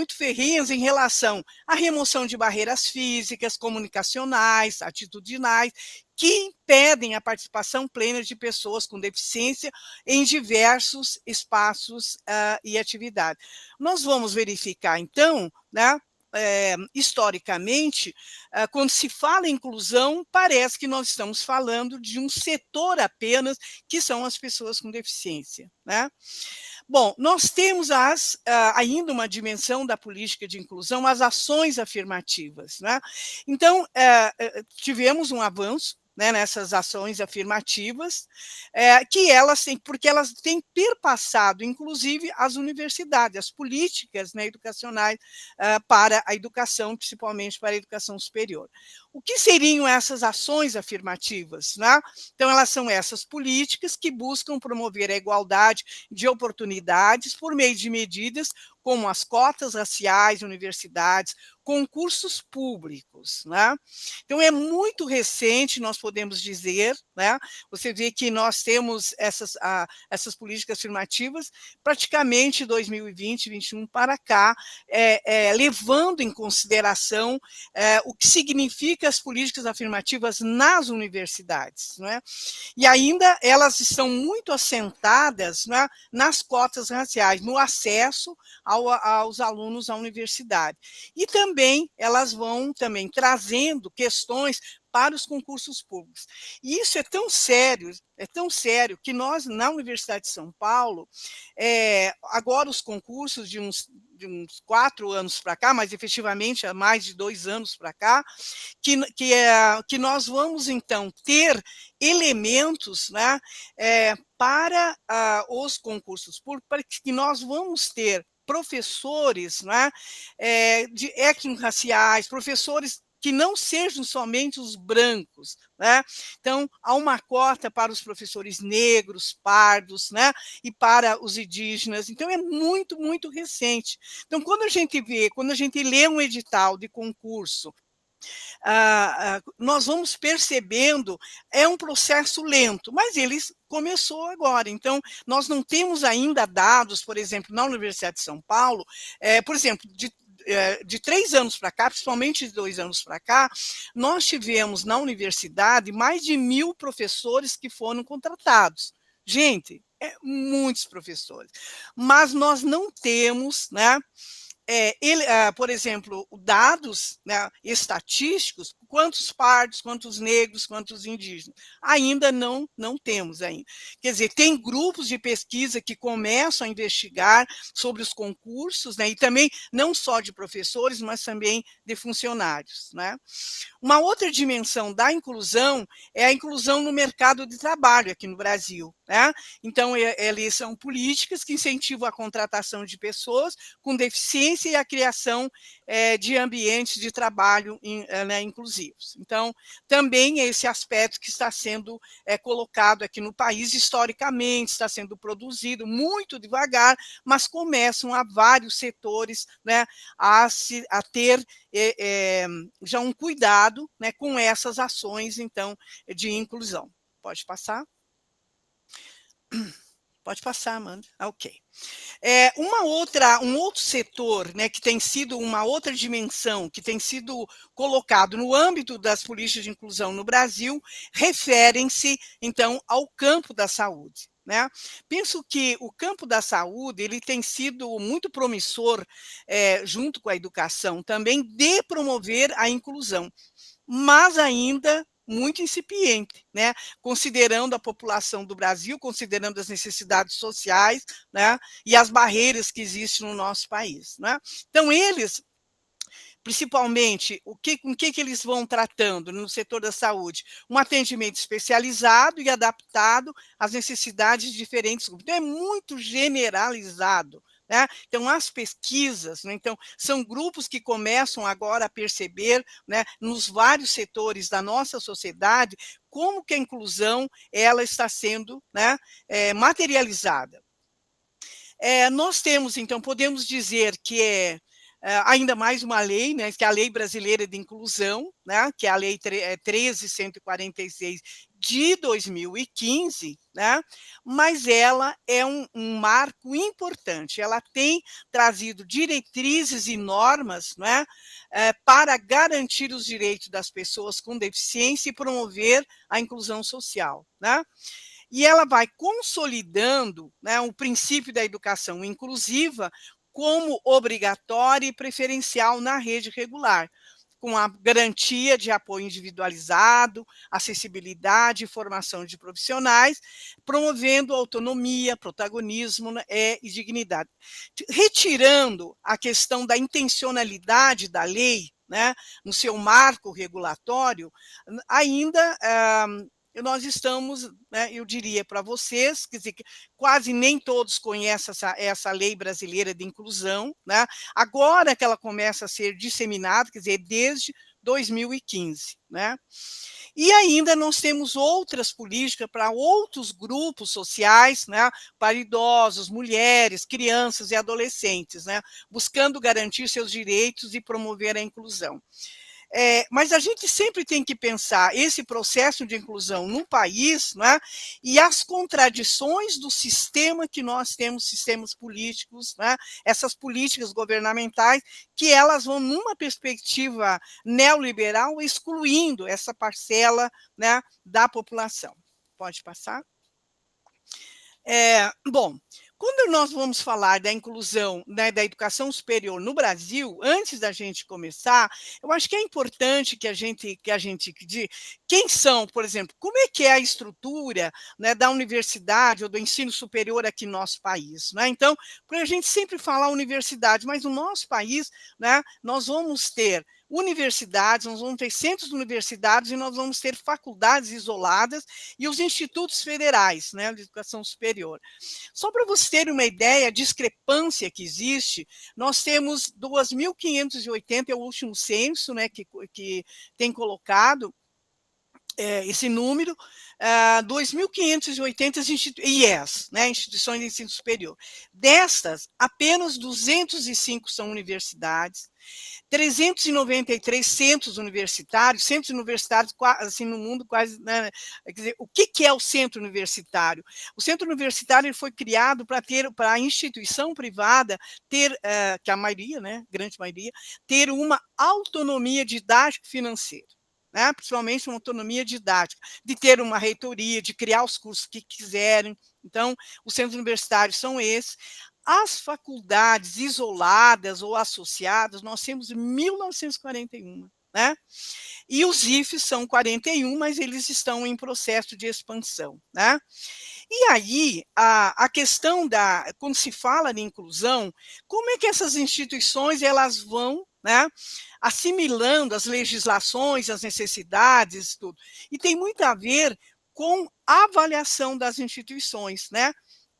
Speaker 5: ferrenhas em relação à remoção de barreiras físicas, comunicacionais, atitudinais, que impedem a participação plena de pessoas com deficiência em diversos espaços e atividades. Nós vamos verificar, então, né, historicamente, quando se fala em inclusão, parece que nós estamos falando de um setor apenas, que são as pessoas com deficiência, né? Bom, nós temos ainda uma dimensão da política de inclusão, as ações afirmativas, né? Então, tivemos um avanço, né, nessas ações afirmativas, porque elas têm perpassado, inclusive, as universidades, as políticas, né, educacionais para a educação, principalmente para a educação superior. O que seriam essas ações afirmativas, né? Então, elas são essas políticas que buscam promover a igualdade de oportunidades por meio de medidas como as cotas raciais, universidades, concursos públicos, né? Então, é muito recente, nós podemos dizer, né? Você vê que nós temos essas políticas afirmativas praticamente 2020, 2021 para cá, levando em consideração o que significa as políticas afirmativas nas universidades, né? E ainda elas estão muito assentadas, né, nas cotas raciais, no acesso aos alunos à universidade. E também elas vão também trazendo questões para os concursos públicos. E isso é tão sério que nós, na Universidade de São Paulo, agora os concursos de uns 4 anos para cá, mas efetivamente há mais de 2 anos para cá, que nós vamos, então, ter elementos, né, para os concursos públicos, para que nós vamos ter professores, né, de étnico-raciais, professores que não sejam somente os brancos, né? Então, há uma cota para os professores negros, pardos, né? E para os indígenas. Então, é muito, muito recente. Então, quando a gente lê um edital de concurso nós vamos percebendo, é um processo lento, mas ele começou agora. Então, nós não temos ainda dados, por exemplo, na Universidade de São Paulo, por exemplo, de 3 anos para cá, principalmente de 2 anos para cá, nós tivemos na universidade mais de 1.000 professores que foram contratados. Gente, muitos professores. Mas nós não temos, né, por exemplo, dados, né, estatísticos, quantos pardos, quantos negros, quantos indígenas. Ainda não temos ainda. Quer dizer, tem grupos de pesquisa que começam a investigar sobre os concursos, né, e também não só de professores, mas também de funcionários, né. Uma outra dimensão da inclusão é a inclusão no mercado de trabalho aqui no Brasil, né. Então, eles são políticas que incentivam a contratação de pessoas com deficiência e a criação de ambientes de trabalho né, inclusivos. Então, também é esse aspecto que está sendo colocado aqui no país, historicamente, está sendo produzido muito devagar, mas começam a vários setores, né, a ter já um cuidado, né, com essas ações, então, de inclusão. Pode passar? Pode passar, Amanda. Ok. Um outro setor, né, que tem sido uma outra dimensão, que tem sido colocado no âmbito das políticas de inclusão no Brasil, referem-se, então, ao campo da saúde. Né? Penso que o campo da saúde ele tem sido muito promissor, junto com a educação, também de promover a inclusão, mas ainda muito incipiente, né? Considerando a população do Brasil, considerando as necessidades sociais, né? E as barreiras que existem no nosso país, né? Então, eles, principalmente, com que eles vão tratando no setor da saúde? Um atendimento especializado e adaptado às necessidades de diferentes grupos. Então, é muito generalizado. Né? Então, as pesquisas, né? Então, são grupos que começam agora a perceber, né, nos vários setores da nossa sociedade, como que a inclusão ela está sendo, né, materializada. Nós temos, então, podemos dizer que ainda mais uma lei, né, que é a Lei Brasileira de Inclusão, né, que é a Lei 13.146 de 2015, né, mas ela é um marco importante, ela tem trazido diretrizes e normas, né, para garantir os direitos das pessoas com deficiência e promover a inclusão social, né. E ela vai consolidando, né, o princípio da educação inclusiva como obrigatória e preferencial na rede regular, com a garantia de apoio individualizado, acessibilidade e formação de profissionais, promovendo autonomia, protagonismo, né, e dignidade. Retirando a questão da intencionalidade da lei, né, no seu marco regulatório, ainda nós estamos, né, eu diria para vocês, quer dizer, quase nem todos conhecem essa lei brasileira de inclusão, né? Agora que ela começa a ser disseminada, quer dizer, desde 2015, né? E ainda nós temos outras políticas para outros grupos sociais, né, para idosos, mulheres, crianças e adolescentes, né, buscando garantir seus direitos e promover a inclusão. Mas a gente sempre tem que pensar esse processo de inclusão no país, né, e as contradições do sistema que nós temos, sistemas políticos, né, essas políticas governamentais, que elas vão numa perspectiva neoliberal, excluindo essa parcela, né, da população. Pode passar? Bom, quando nós vamos falar da inclusão, né, da educação superior no Brasil, antes da gente começar, eu acho que é importante que a gente diga quem são, por exemplo, como é que é a estrutura, né, da universidade ou do ensino superior aqui no nosso país, né? Então, para a gente sempre falar universidade, mas no nosso país, né, nós vamos ter universidades, nós vamos ter centros de universidades e nós vamos ter faculdades isoladas e os institutos federais, né, de educação superior. Só para vocês terem uma ideia, a discrepância que existe, nós temos 2.580, é o último censo, né, que tem colocado, esse número, 2.580 IES, né, instituições de ensino superior. Destas, apenas 205 são universidades, 393 centros universitários assim, no mundo quase, né, quer dizer, o que é o centro universitário? O centro universitário ele foi criado para a instituição privada ter, que a maioria, né, grande maioria, ter uma autonomia didática e financeira. Né, principalmente uma autonomia didática, de ter uma reitoria, de criar os cursos que quiserem. Então, os centros universitários são esses. As faculdades isoladas ou associadas, nós temos 1.941, né? E os IFES são 41, mas eles estão em processo de expansão, né? E aí, a questão quando se fala de inclusão, como é que essas instituições elas vão, né, assimilando as legislações, as necessidades, tudo. E tem muito a ver com a avaliação das instituições, né,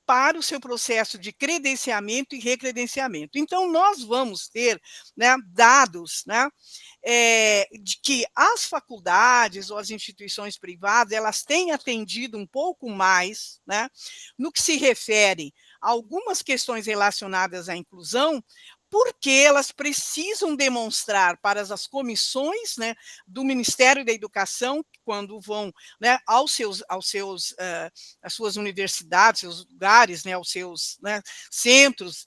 Speaker 5: para o seu processo de credenciamento e recredenciamento. Então, nós vamos ter, né, dados, né, de que as faculdades ou as instituições privadas elas têm atendido um pouco mais, né, no que se refere a algumas questões relacionadas à inclusão, porque elas precisam demonstrar para as comissões, né, do Ministério da Educação, quando vão, né, às suas universidades, seus lugares, né, aos seus, né, centros,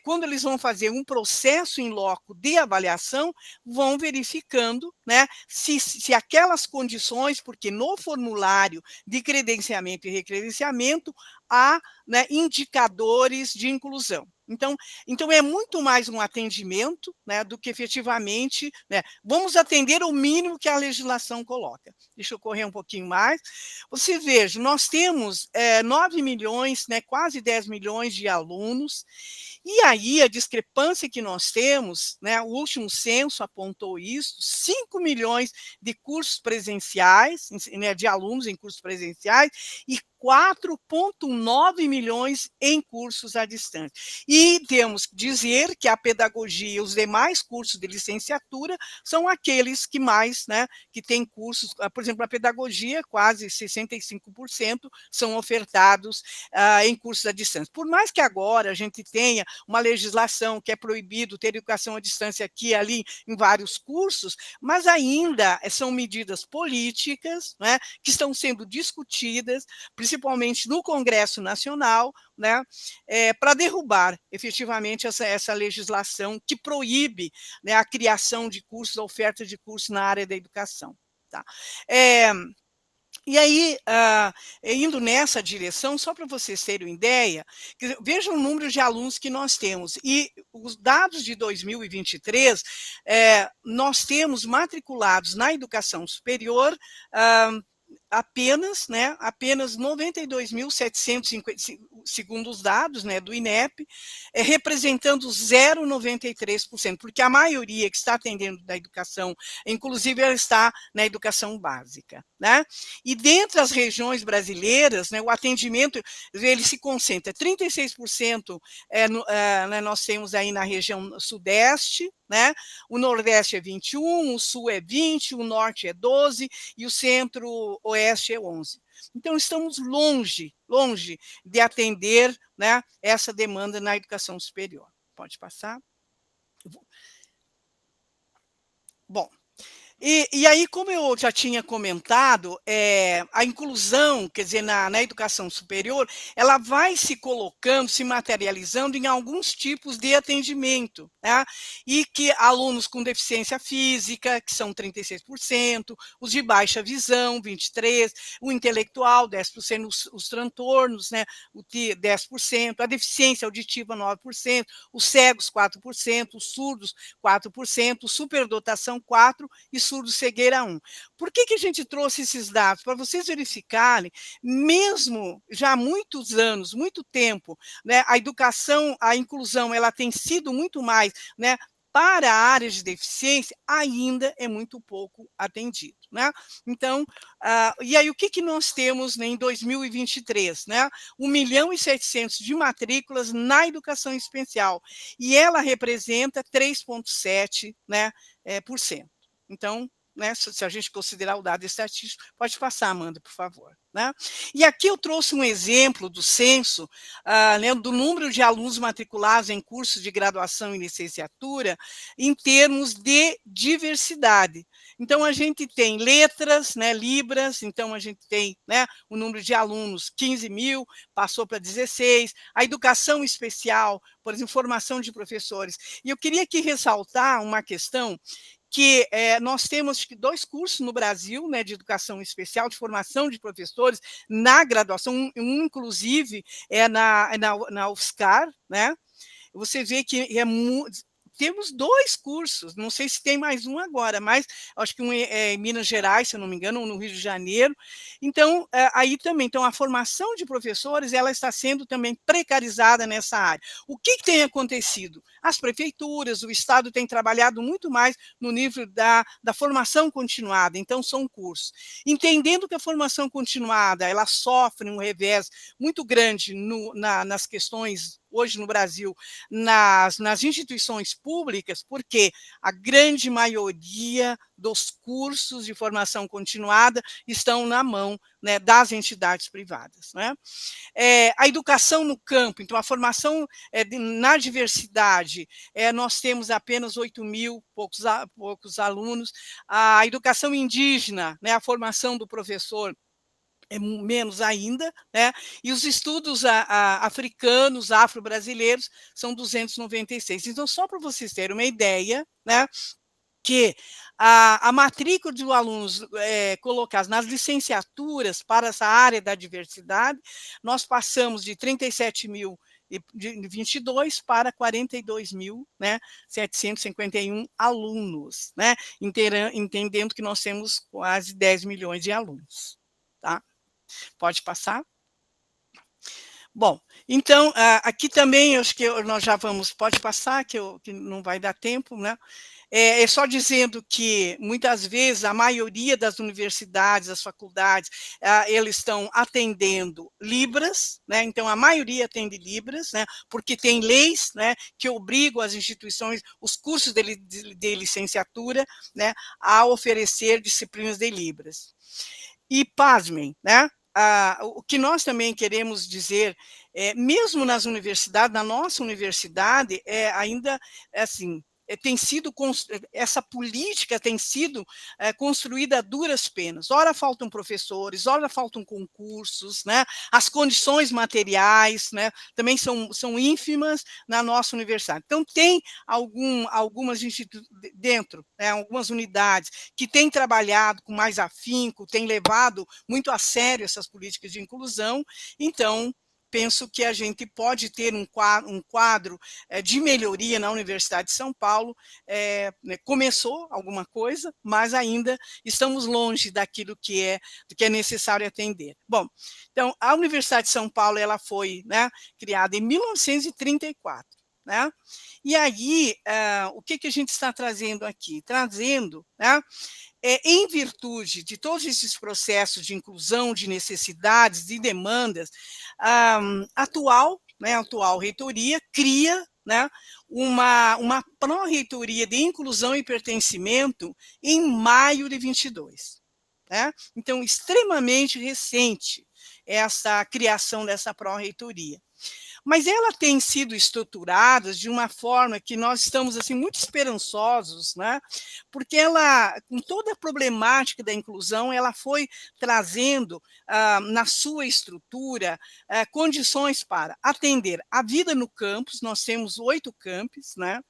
Speaker 5: quando eles vão fazer um processo in loco de avaliação, vão verificando, né, se aquelas condições, porque no formulário de credenciamento e recredenciamento há, né, indicadores de inclusão. Então é muito mais um atendimento, né, do que efetivamente, né, vamos atender o mínimo que a legislação coloca. Deixa eu correr um pouquinho mais. Você veja, nós temos 9 milhões, né, quase 10 milhões de alunos, e aí a discrepância que nós temos, né, o último censo apontou isso, 5 milhões de cursos presenciais, né, de alunos em cursos presenciais, e 4,9 milhões em cursos à distância. E temos que dizer que a pedagogia e os demais cursos de licenciatura são aqueles que mais, né, que têm cursos, por exemplo, a pedagogia, quase 65% são ofertados em cursos à distância. Por mais que agora a gente tenha uma legislação que é proibido ter educação à distância aqui e ali em vários cursos, mas ainda são medidas políticas, né, que estão sendo discutidas, principalmente no Congresso Nacional, né, para derrubar efetivamente essa legislação que proíbe, né, a criação de cursos, a oferta de cursos na área da educação. Tá? E aí, indo nessa direção, só para vocês terem uma ideia, vejam o número de alunos que nós temos. E os dados de 2023, nós temos matriculados na educação superior apenas 92.750, segundo os dados, né, do INEP, representando 0,93%, porque a maioria que está atendendo da educação, inclusive ela está na educação básica. Né? E dentre as regiões brasileiras, né, o atendimento ele se concentra, 36% nós temos aí na região sudeste, né? O Nordeste é 21%, o Sul é 20%, o Norte é 12% e o Centro-Oeste é 11%. Então, estamos longe de atender, né, essa demanda na educação superior. Pode passar? Bom, e aí, como eu já tinha comentado, a inclusão, quer dizer, na educação superior, ela vai se colocando, se materializando em alguns tipos de atendimento, né? E que alunos com deficiência física, que são 36%, os de baixa visão, 23%, o intelectual, 10%, os transtornos, né, 10%, a deficiência auditiva, 9%, os cegos, 4%, os surdos, 4%, superdotação, 4%, e surdo-cegueira 1. Por que a gente trouxe esses dados? Para vocês verificarem, mesmo já há muitos anos, muito tempo, né, a educação, a inclusão, ela tem sido muito mais, né, para a área de deficiência, ainda é muito pouco atendido. Né? Então, e aí o que nós temos, né, em 2023? Né? 1.700.000 de matrículas na educação especial, e ela representa 3,7%, né, por cento. Então, né, se a gente considerar o dado estatístico. Pode passar, Amanda, por favor. Né? E aqui eu trouxe um exemplo do censo, né, do número de alunos matriculados em cursos de graduação e licenciatura em termos de diversidade. Então, a gente tem letras, né, Libras, então a gente tem, né, o número de alunos, 15 mil, passou para 16, a educação especial, por exemplo, formação de professores. E eu queria aqui ressaltar uma questão que nós temos 2 cursos no Brasil, né, de educação especial, de formação de professores na graduação, um inclusive na UFSCar, né? Você vê que temos 2 cursos, não sei se tem mais um agora, mas acho que um é em Minas Gerais, se eu não me engano, um no Rio de Janeiro. Então, aí também, então, a formação de professores, ela está sendo também precarizada nessa área. O que tem acontecido? As prefeituras, o Estado tem trabalhado muito mais no nível da formação continuada, então são cursos. Entendendo que a formação continuada, ela sofre um revés muito grande nas questões hoje no Brasil, nas instituições públicas, porque a grande maioria dos cursos de formação continuada estão na mão, né, das entidades privadas. Né? A educação no campo, então a formação na diversidade, nós temos apenas 8 mil, poucos alunos. A educação indígena, né, a formação do professor, é menos ainda, né? E os estudos africanos, afro-brasileiros, são 296. Então, só para vocês terem uma ideia, né, que a matrícula de alunos colocados nas licenciaturas para essa área da diversidade, nós passamos de 37.022 para 42.751, né, alunos, né, entendendo que nós temos quase 10 milhões de alunos. Tá? Pode passar? Bom, então, aqui também, acho que nós já vamos, pode passar, que não vai dar tempo, né? Só dizendo que, muitas vezes, a maioria das universidades, das faculdades, eles estão atendendo Libras, né? Então, a maioria atende Libras, né? Porque tem leis, né, que obrigam as instituições, os cursos de licenciatura, né, a oferecer disciplinas de Libras. E, pasmem, né? O que nós também queremos dizer, mesmo nas universidades, na nossa universidade, ainda, assim, tem sido, essa política tem sido construída a duras penas. Ora faltam professores, ora faltam concursos, né? As condições materiais, né, também são ínfimas na nossa universidade. Então, tem algumas dentro, né, algumas unidades que têm trabalhado com mais afinco, têm levado muito a sério essas políticas de inclusão. Então, penso que a gente pode ter um quadro de melhoria na Universidade de São Paulo. Né, começou alguma coisa, mas ainda estamos longe daquilo do que é necessário atender. Bom, então, a Universidade de São Paulo, ela foi, né, criada em 1934. Né? E aí, o que a gente está trazendo aqui? Trazendo, né, em virtude de todos esses processos de inclusão, de necessidades, de demandas, a atual reitoria cria, né, uma pró-reitoria de inclusão e pertencimento em maio de 22. Né? Então, extremamente recente essa criação dessa pró-reitoria. Mas ela tem sido estruturada de uma forma que nós estamos assim muito esperançosos, né? Porque ela, com toda a problemática da inclusão, ela foi trazendo na sua estrutura condições para atender a vida no campus. Nós temos 8 campos, né?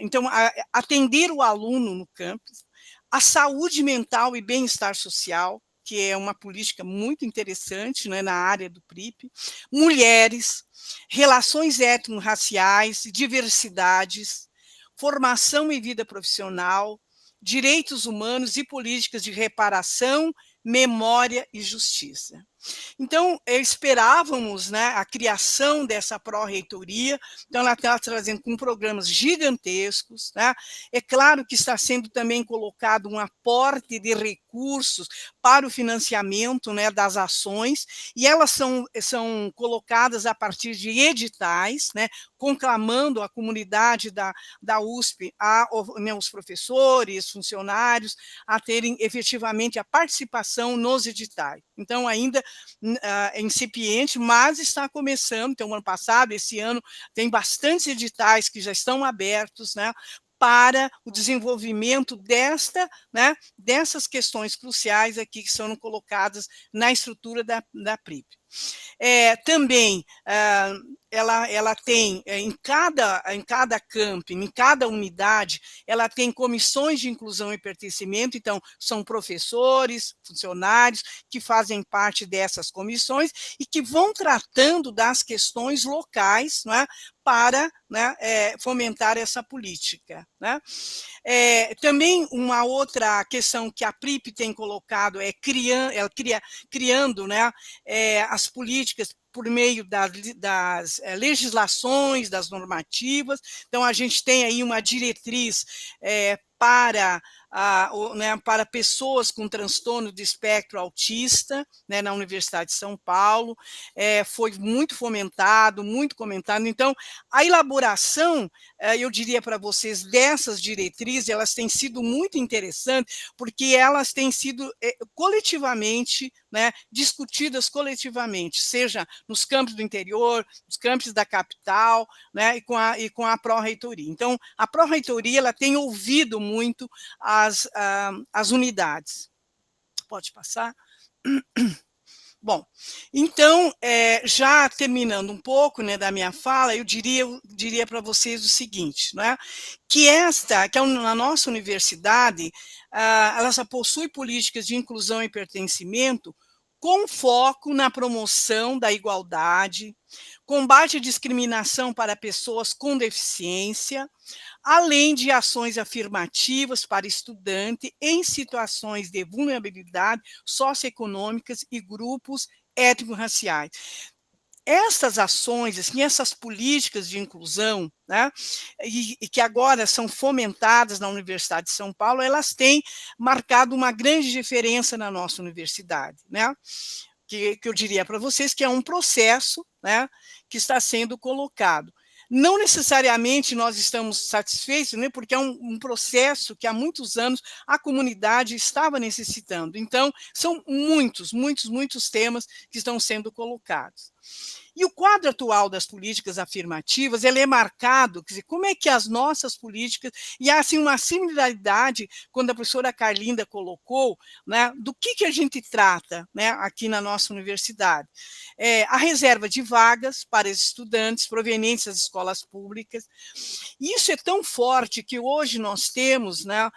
Speaker 5: Então, atender o aluno no campus, a saúde mental e bem-estar social, que é uma política muito interessante, né, na área do PRIP, mulheres, relações étnico-raciais, diversidades, formação e vida profissional, direitos humanos e políticas de reparação, memória e justiça. Então, esperávamos, né, a criação dessa pró-reitoria, então ela está trazendo com programas gigantescos, né? É claro que está sendo também colocado um aporte de recursos para o financiamento, né, das ações, e elas são colocadas a partir de editais, né, conclamando a comunidade da USP, né, os professores, funcionários, a terem efetivamente a participação nos editais. Então, ainda é incipiente, mas está começando. Então, ano passado, esse ano, tem bastantes editais que já estão abertos, né, para o desenvolvimento dessas questões cruciais aqui que são colocadas na estrutura da PRIP. Também ela tem em cada camping, em cada unidade, ela tem comissões de inclusão e pertencimento, então são professores, funcionários que fazem parte dessas comissões e que vão tratando das questões locais, não é, para, né, fomentar essa política, né? Também uma outra questão que a PRIP tem colocado é criando, né, as políticas por meio das legislações, das normativas. Então, a gente tem aí uma diretriz para pessoas com transtorno de espectro autista, né, na Universidade de São Paulo, foi muito fomentado, muito comentado. Então, a elaboração, eu diria para vocês, dessas diretrizes, elas têm sido muito interessantes, porque elas têm sido coletivamente, né, discutidas coletivamente, seja nos campos do interior, nos campos da capital, né, e com a pró-reitoria. Então, a pró-reitoria ela tem ouvido muito as unidades. Pode passar? Bom, então, já terminando um pouco, né, da minha fala, eu diria para vocês o seguinte, né, que a nossa universidade, ela já possui políticas de inclusão e pertencimento com foco na promoção da igualdade, combate à discriminação para pessoas com deficiência, além de ações afirmativas para estudante em situações de vulnerabilidade socioeconômicas e grupos étnico-raciais. Essas ações, assim, essas políticas de inclusão, né, e que agora são fomentadas na Universidade de São Paulo, elas têm marcado uma grande diferença na nossa universidade, né? Que eu diria para vocês que é um processo, né, que está sendo colocado. Não necessariamente nós estamos satisfeitos, né, porque é um processo que há muitos anos a comunidade estava necessitando. Então, são muitos temas que estão sendo colocados. E o quadro atual das políticas afirmativas, ele é marcado, quer dizer, como é que as nossas políticas, e há assim, uma similaridade, quando a professora Carlinda colocou, né, do que a gente trata, né, aqui na nossa universidade. A reserva de vagas para os estudantes provenientes das escolas públicas. E isso é tão forte que hoje nós temos, né,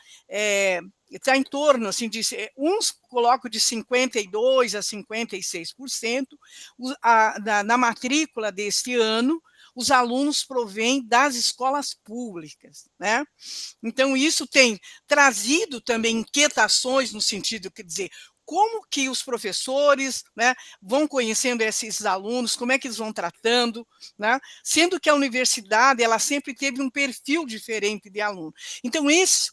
Speaker 5: está em torno, assim, uns colocam de 52% a 56%, na matrícula deste ano, os alunos provêm das escolas públicas, né? Então, isso tem trazido também inquietações no sentido, quer dizer, como que os professores, né, vão conhecendo esses alunos, como é que eles vão tratando, né, sendo que a universidade ela sempre teve um perfil diferente de aluno. Então, esses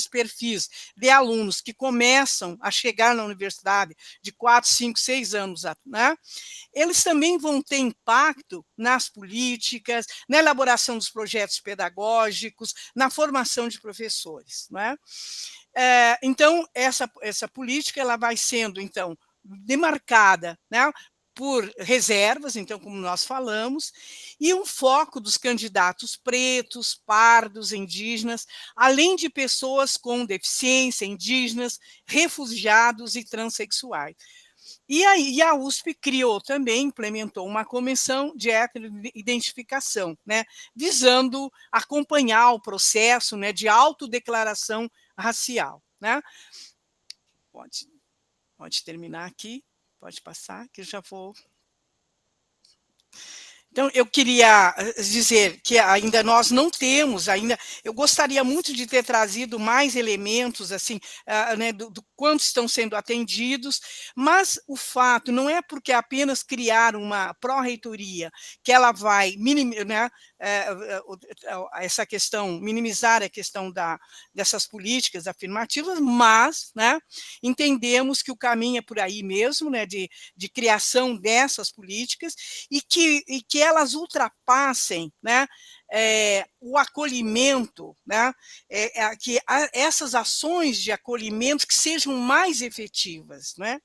Speaker 5: perfis de alunos que começam a chegar na universidade de 4, 5, 6 anos, né, eles também vão ter impacto nas políticas, na elaboração dos projetos pedagógicos, na formação de professores, não é? Então, essa política ela vai sendo, então, demarcada, né, por reservas, então, como nós falamos, e um foco dos candidatos pretos, pardos, indígenas, além de pessoas com deficiência, indígenas, refugiados e transexuais. E aí a USP criou também, implementou uma comissão de identificação, né, visando acompanhar o processo, né, de autodeclaração racial, né? Pode terminar aqui, pode passar, que eu já vou. Então, eu queria dizer que ainda nós não temos, ainda, eu gostaria muito de ter trazido mais elementos, assim, né, do quanto estão sendo atendidos, mas o fato não é porque apenas criar uma pró-reitoria que ela vai né, essa questão, minimizar a questão dessas políticas afirmativas, mas, né, entendemos que o caminho é por aí mesmo, né, de criação dessas políticas, e que elas ultrapassem, né, o acolhimento, né, que essas ações de acolhimento que sejam mais efetivas, né?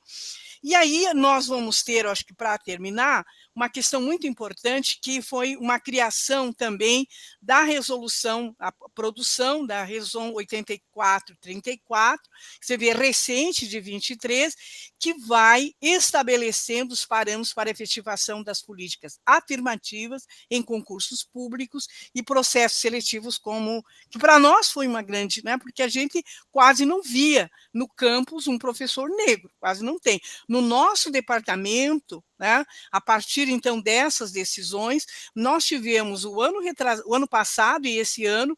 Speaker 5: E aí nós vamos ter, acho que para terminar, uma questão muito importante, que foi uma criação também da resolução, a produção da resolução 8434, que você vê recente, de 23, que vai estabelecendo os parâmetros para a efetivação das políticas afirmativas em concursos públicos e processos seletivos, como que para nós foi uma grande, né, porque a gente quase não via no campus um professor negro, quase não tem. No nosso departamento, né, a partir então dessas decisões, nós tivemos o ano passado e esse ano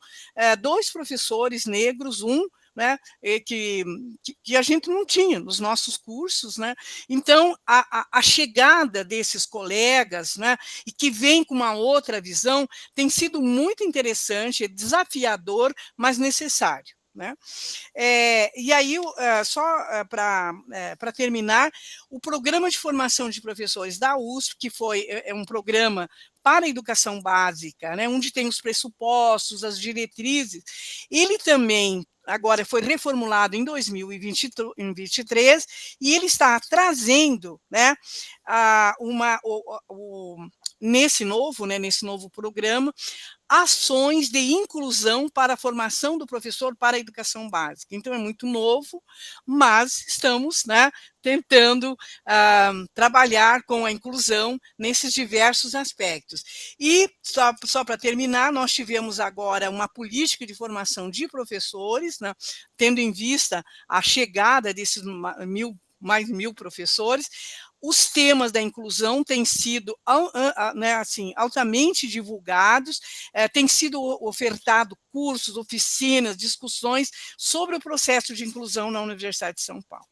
Speaker 5: 2 professores negros, né, que a gente não tinha nos nossos cursos, né? Então, a chegada desses colegas, né, e que vem com uma outra visão, tem sido muito interessante, desafiador, mas necessário, né? E aí, só para terminar, o programa de formação de professores da USP, que é um programa para a educação básica, né, onde tem os pressupostos, as diretrizes, ele também agora foi reformulado em 2023, e ele está trazendo, né, nesse novo programa, ações de inclusão para a formação do professor para a educação básica. Então, é muito novo, mas estamos, né, tentando trabalhar com a inclusão nesses diversos aspectos. E, só para terminar, nós tivemos agora uma política de formação de professores, né, tendo em vista a chegada desses mais 1.000 professores. Os temas da inclusão têm sido, né, assim, altamente divulgados, tem sido ofertado cursos, oficinas, discussões sobre o processo de inclusão na Universidade de São Paulo.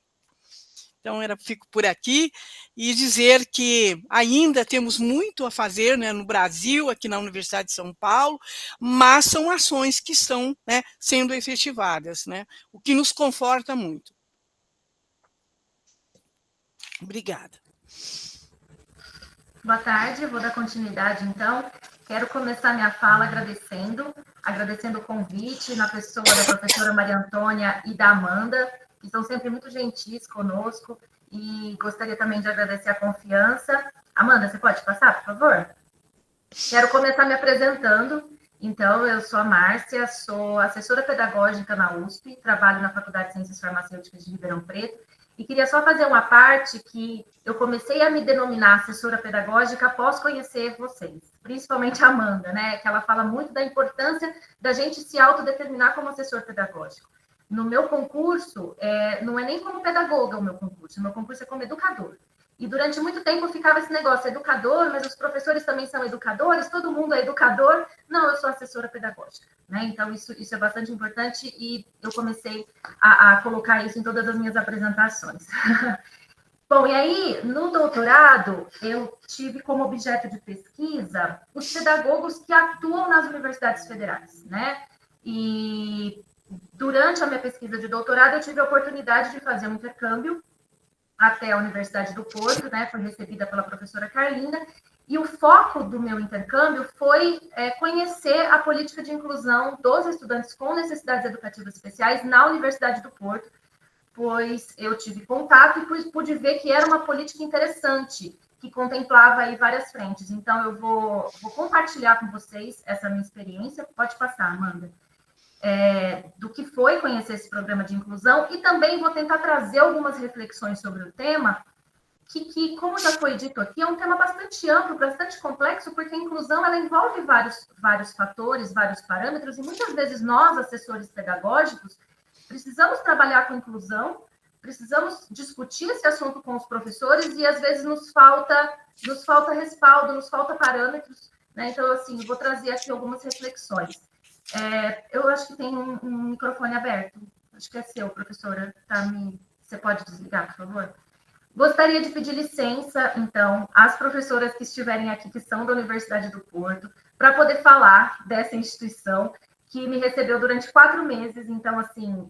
Speaker 5: Então, fico por aqui e dizer que ainda temos muito a fazer, né, no Brasil, aqui na Universidade de São Paulo, mas são ações que estão, né, sendo efetivadas, né, o que nos conforta muito. Obrigada.
Speaker 3: Boa tarde, vou dar continuidade, então. Quero começar minha fala agradecendo o convite na pessoa da professora Maria Antônia e da Amanda, que são sempre muito gentis conosco, e gostaria também de agradecer a confiança. Amanda, você pode passar, por favor? Quero começar me apresentando. Então, eu sou a Márcia, sou assessora pedagógica na USP, trabalho na Faculdade de Ciências Farmacêuticas de Ribeirão Preto, e queria só fazer uma parte que eu comecei a me denominar assessora pedagógica após conhecer vocês, principalmente a Amanda, né? Que ela fala muito da importância da gente se autodeterminar como assessor pedagógico. No meu concurso, não é nem como pedagoga o meu concurso é como educador. E durante muito tempo ficava esse negócio, educador, mas os professores também são educadores, todo mundo é educador. Não, eu sou assessora pedagógica, né? Então, isso é bastante importante e eu comecei a colocar isso em todas as minhas apresentações. Bom, e aí, no doutorado, eu tive como objeto de pesquisa os pedagogos que atuam nas universidades federais, né? E durante a minha pesquisa de doutorado, eu tive a oportunidade de fazer um intercâmbio até a Universidade do Porto, né? Foi recebida pela professora Carlinda, e o foco do meu intercâmbio foi conhecer a política de inclusão dos estudantes com necessidades educativas especiais na Universidade do Porto, pois eu tive contato e pude ver que era uma política interessante, que contemplava aí várias frentes. Então, eu vou compartilhar com vocês essa minha experiência. Pode passar, Amanda. Do que foi conhecer esse programa de inclusão, e também vou tentar trazer algumas reflexões sobre o tema, que como já foi dito aqui, é um tema bastante amplo, bastante complexo, porque a inclusão ela envolve vários fatores, vários parâmetros, e muitas vezes nós, assessores pedagógicos, precisamos trabalhar com inclusão, precisamos discutir esse assunto com os professores e, às vezes, nos falta respaldo, nos falta parâmetros, né? Então, assim, vou trazer aqui algumas reflexões. Eu acho que tem um microfone aberto. Acho que é seu, professora. Você pode desligar, por favor? Gostaria de pedir licença, então, às professoras que estiverem aqui, que são da Universidade do Porto, para poder falar dessa instituição que me recebeu durante 4 meses. Então, assim,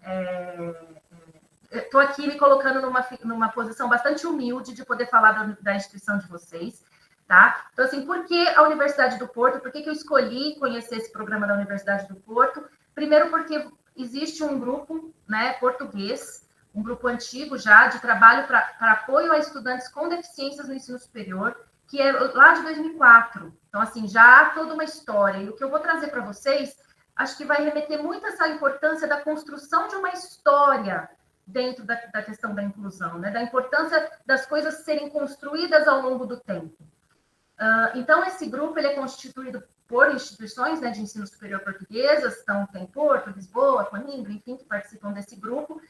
Speaker 3: estou aqui me colocando numa posição bastante humilde de poder falar da instituição de vocês, tá? Então, assim, por que a Universidade do Porto? Por que eu escolhi conhecer esse programa da Universidade do Porto? Primeiro, porque existe um grupo, né, português, um grupo antigo já de trabalho para apoio a estudantes com deficiências no ensino superior, que é lá de 2004. Então, assim, já há toda uma história. E o que eu vou trazer para vocês, acho que vai remeter muito a essa importância da construção de uma história dentro da questão da inclusão, né? Da importância das coisas serem construídas ao longo do tempo. Então, esse grupo ele é constituído por instituições, né, de ensino superior portuguesas, então tem Porto, Lisboa, Coimbra, enfim, que participam desse grupo,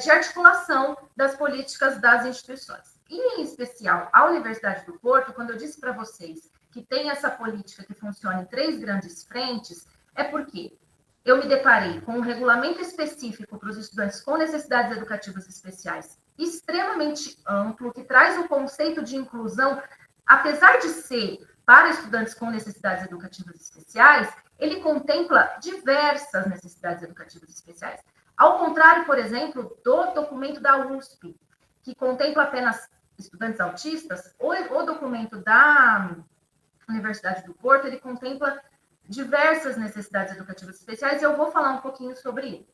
Speaker 3: de articulação das políticas das instituições. E, em especial, a Universidade do Porto, quando eu disse para vocês que tem essa política que funciona em 3 grandes frentes, é porque eu me deparei com um regulamento específico para os estudantes com necessidades educativas especiais, extremamente amplo, que traz o conceito de inclusão, apesar de ser para estudantes com necessidades educativas especiais, ele contempla diversas necessidades educativas especiais. Ao contrário, por exemplo, do documento da USP, que contempla apenas estudantes autistas, o documento da Universidade do Porto, ele contempla diversas necessidades educativas especiais, e eu vou falar um pouquinho sobre ele.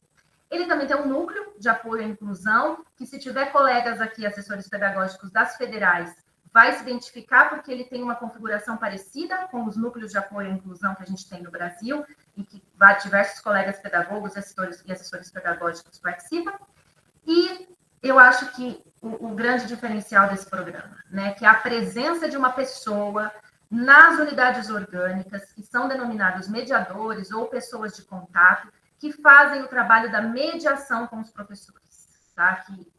Speaker 3: Ele também tem um núcleo de apoio à inclusão, que se tiver colegas aqui, assessores pedagógicos das federais, vai se identificar porque ele tem uma configuração parecida com os núcleos de apoio à inclusão que a gente tem no Brasil, e que diversos colegas pedagogos e assessores pedagógicos participam. E eu acho que o grande diferencial desse programa, né, que é a presença de uma pessoa nas unidades orgânicas, que são denominados mediadores ou pessoas de contato, que fazem o trabalho da mediação com os professores, tá? Que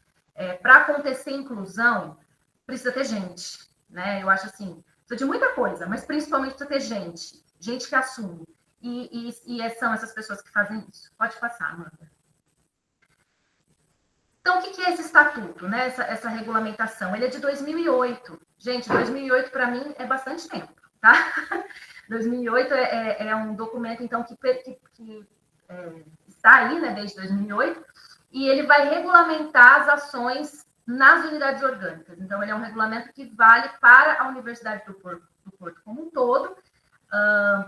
Speaker 3: para acontecer inclusão, precisa ter gente, né? Eu acho assim, precisa de muita coisa, mas principalmente precisa ter gente que assume. E são essas pessoas que fazem isso. Pode passar, Amanda. Então, o que é esse estatuto, né? Essa regulamentação? Ele é de 2008. Gente, 2008 para mim é bastante tempo, tá? 2008 é um documento, então, que está aí, né, desde 2008, e ele vai regulamentar as ações nas unidades orgânicas. Então, ele é um regulamento que vale para a Universidade do Porto como um todo,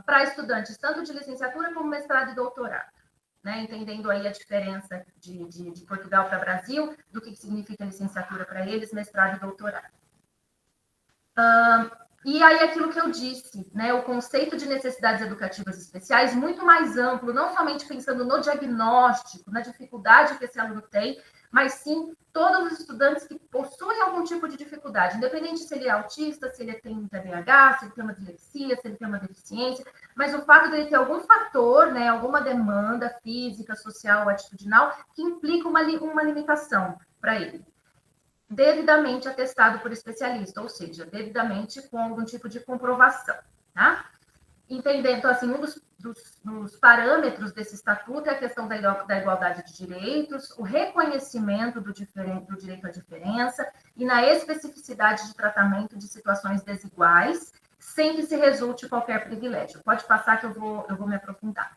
Speaker 3: para estudantes tanto de licenciatura como mestrado e doutorado, né? Entendendo aí a diferença de Portugal para Brasil, do que significa licenciatura para eles, mestrado e doutorado. E aí, aquilo que eu disse, né, o conceito de necessidades educativas especiais, muito mais amplo, não somente pensando no diagnóstico, na dificuldade que esse aluno tem, mas sim todos os estudantes que possuem algum tipo de dificuldade, independente se ele é autista, se ele tem TDAH, se ele tem uma dislexia, se ele tem uma deficiência, mas o fato de ele ter algum fator, né, alguma demanda física, social, atitudinal, que implica uma limitação para ele, devidamente atestado por especialista, ou seja, devidamente com algum tipo de comprovação, tá? Entendendo, então, assim, um dos parâmetros desse estatuto é a questão da igualdade de direitos, o reconhecimento do direito à diferença e na especificidade de tratamento de situações desiguais, sem que se resulte qualquer privilégio. Pode passar que eu vou me aprofundar.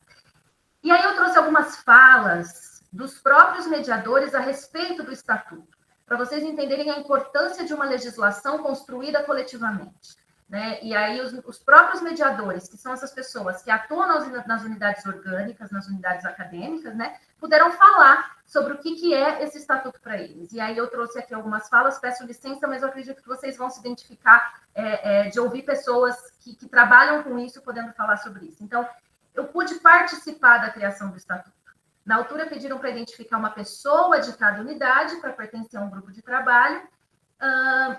Speaker 3: E aí eu trouxe algumas falas dos próprios mediadores a respeito do estatuto, para vocês entenderem a importância de uma legislação construída coletivamente, né? E aí os próprios mediadores, que são essas pessoas que atuam nas unidades orgânicas, nas unidades acadêmicas, né, puderam falar sobre o que é esse estatuto para eles. E aí eu trouxe aqui algumas falas, peço licença, mas eu acredito que vocês vão se identificar de ouvir pessoas que trabalham com isso, podendo falar sobre isso. Então, eu pude participar da criação do estatuto. Na altura, pediram para identificar uma pessoa de cada unidade para pertencer a um grupo de trabalho.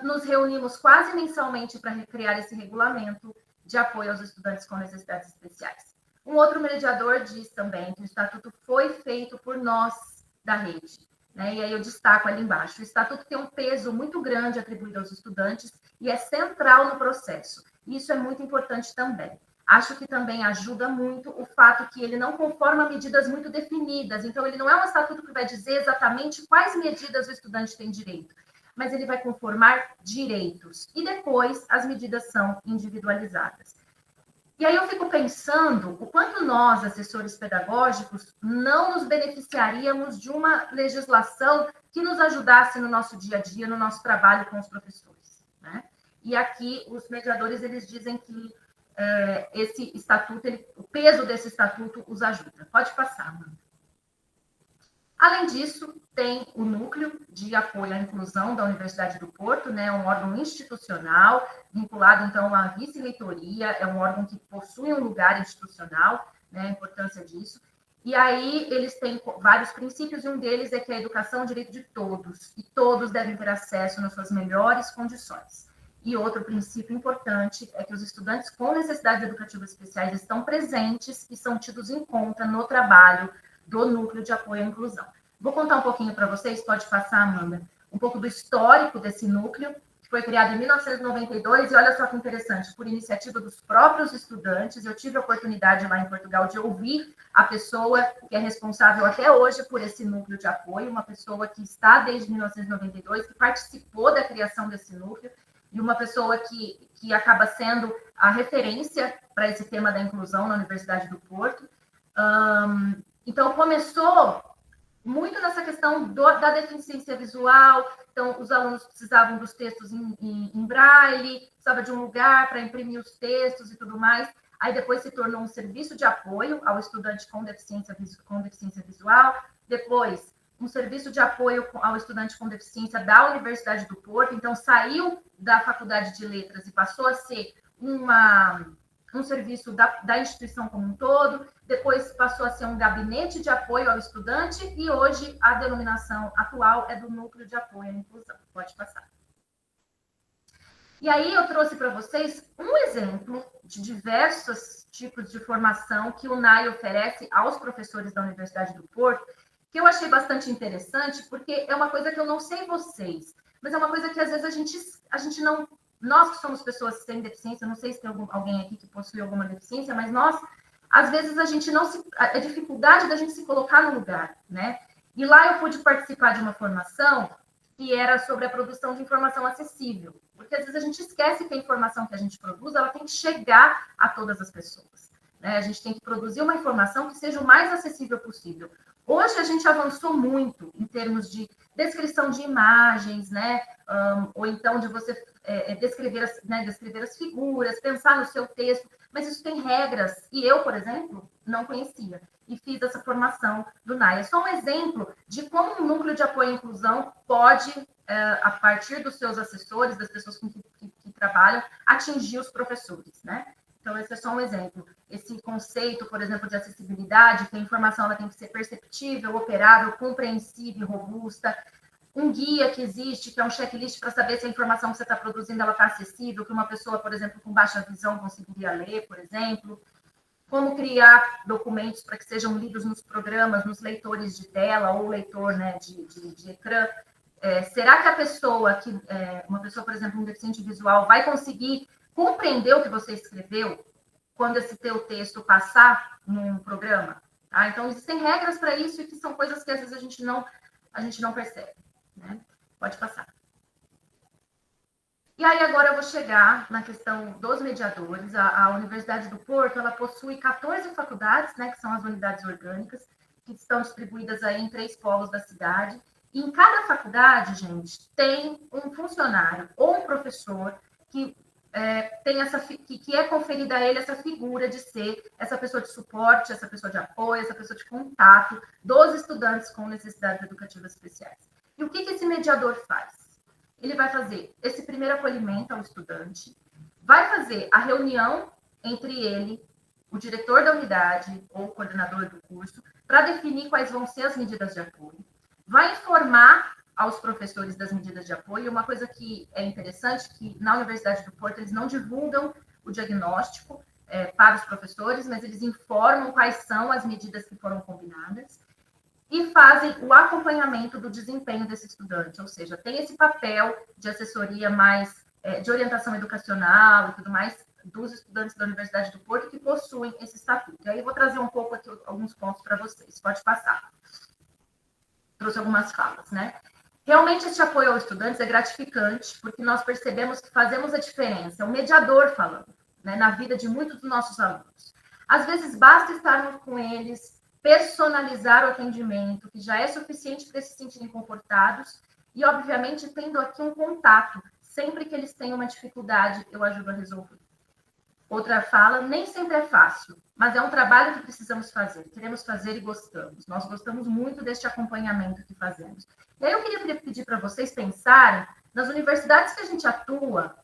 Speaker 3: Nos reunimos quase mensalmente para criar esse regulamento de apoio aos estudantes com necessidades especiais. Um outro mediador diz também que o estatuto foi feito por nós da rede, né? E aí eu destaco ali embaixo. O estatuto tem um peso muito grande atribuído aos estudantes e é central no processo. Isso é muito importante também. Acho que também ajuda muito o fato que ele não conforma medidas muito definidas. Então, ele não é um estatuto que vai dizer exatamente quais medidas o estudante tem direito, mas ele vai conformar direitos. E depois, as medidas são individualizadas. E aí eu fico pensando o quanto nós, assessores pedagógicos, não nos beneficiaríamos de uma legislação que nos ajudasse no nosso dia a dia, no nosso trabalho com os professores, né? E aqui os mediadores, eles dizem que esse estatuto, o peso desse estatuto os ajuda. Pode passar, Amanda. Além disso, tem o Núcleo de Apoio à Inclusão da Universidade do Porto, né, um órgão institucional, vinculado, então, à vice-reitoria, é um órgão que possui um lugar institucional, né, a importância disso. E aí, eles têm vários princípios, e um deles é que a educação é um direito de todos, e todos devem ter acesso nas suas melhores condições. E outro princípio importante é que os estudantes com necessidades educativas especiais estão presentes e são tidos em conta no trabalho do Núcleo de Apoio à Inclusão. Vou contar um pouquinho para vocês, pode passar, Amanda, um pouco do histórico desse núcleo, que foi criado em 1992, e olha só que interessante, por iniciativa dos próprios estudantes. Eu tive a oportunidade lá em Portugal de ouvir a pessoa que é responsável até hoje por esse núcleo de apoio, uma pessoa que está desde 1992, que participou da criação desse núcleo, e uma pessoa que acaba sendo a referência para esse tema da inclusão na Universidade do Porto. Então, começou muito nessa questão da deficiência visual. Então, os alunos precisavam dos textos em braille, precisava de um lugar para imprimir os textos e tudo mais. Aí, depois, se tornou um serviço de apoio ao estudante com deficiência visual. Depois, um serviço de apoio ao estudante com deficiência da Universidade do Porto. Então, saiu da Faculdade de Letras e passou a ser um serviço da instituição como um todo. Depois passou a ser um gabinete de apoio ao estudante e hoje a denominação atual é do Núcleo de Apoio à Inclusão. Pode passar. E aí eu trouxe para vocês um exemplo de diversos tipos de formação que o NAI oferece aos professores da Universidade do Porto, que eu achei bastante interessante, porque é uma coisa que eu não sei vocês, mas é uma coisa que às vezes a gente não... Nós que somos pessoas sem deficiência, não sei se tem alguém aqui que possui alguma deficiência, mas nós, às vezes, a gente não se... A dificuldade da gente se colocar no lugar, né? E lá eu pude participar de uma formação que era sobre a produção de informação acessível, porque às vezes a gente esquece que a informação que a gente produz, ela tem que chegar a todas as pessoas, né? A gente tem que produzir uma informação que seja o mais acessível possível. Hoje a gente avançou muito em termos de descrição de imagens, né? Ou então de você descrever as figuras, pensar no seu texto, mas isso tem regras, e eu, por exemplo, não conhecia, e fiz essa formação do NAI. É só um exemplo de como um núcleo de apoio à inclusão pode, a partir dos seus assessores, das pessoas que trabalham, atingir os professores, né? Então, esse é só um exemplo. Esse conceito, por exemplo, de acessibilidade, que a informação ela tem que ser perceptível, operável, compreensível e robusta. Um guia que existe, que é um checklist para saber se a informação que você está produzindo está acessível, que uma pessoa, por exemplo, com baixa visão conseguiria ler, por exemplo. Como criar documentos para que sejam lidos nos programas, nos leitores de tela ou leitor, né, de ecrã. Será que a pessoa, uma pessoa, por exemplo, um deficiente visual, vai conseguir compreender o que você escreveu quando esse teu texto passar num programa? Tá? Então, existem regras para isso e que são coisas que às vezes a gente não percebe, né? Pode passar. E aí, agora eu vou chegar na questão dos mediadores. A Universidade do Porto, ela possui 14 faculdades, né, que são as unidades orgânicas, que estão distribuídas aí em 3 polos da cidade. E em cada faculdade, gente, tem um funcionário ou um professor que que é conferida a ele essa figura de ser essa pessoa de suporte, essa pessoa de apoio, essa pessoa de contato dos estudantes com necessidades educativas especiais. E o que esse mediador faz? Ele vai fazer esse primeiro acolhimento ao estudante, vai fazer a reunião entre ele, o diretor da unidade ou o coordenador do curso, para definir quais vão ser as medidas de apoio, vai informar aos professores das medidas de apoio. Uma coisa que é interessante, que na Universidade do Porto eles não divulgam o diagnóstico para os professores, mas eles informam quais são as medidas que foram combinadas. e fazem o acompanhamento do desempenho desse estudante, ou seja, tem esse papel de assessoria mais de orientação educacional e tudo mais dos estudantes da Universidade do Porto que possuem esse estatuto. E aí eu vou trazer um pouco aqui alguns pontos para vocês, pode passar. Trouxe algumas falas, né? Realmente, esse apoio aos estudantes é gratificante, porque nós percebemos que fazemos a diferença, é um mediador falando, né, na vida de muitos dos nossos alunos. Às vezes, basta estarmos com eles, personalizar o atendimento, que já é suficiente para eles se sentirem confortados, e, obviamente, tendo aqui um contato. Sempre que eles têm uma dificuldade, eu ajudo a resolver. Outra fala, nem sempre é fácil, mas é um trabalho que precisamos fazer, queremos fazer e gostamos. Nós gostamos muito deste acompanhamento que fazemos. E aí eu queria pedir para vocês pensarem nas universidades que a gente atua,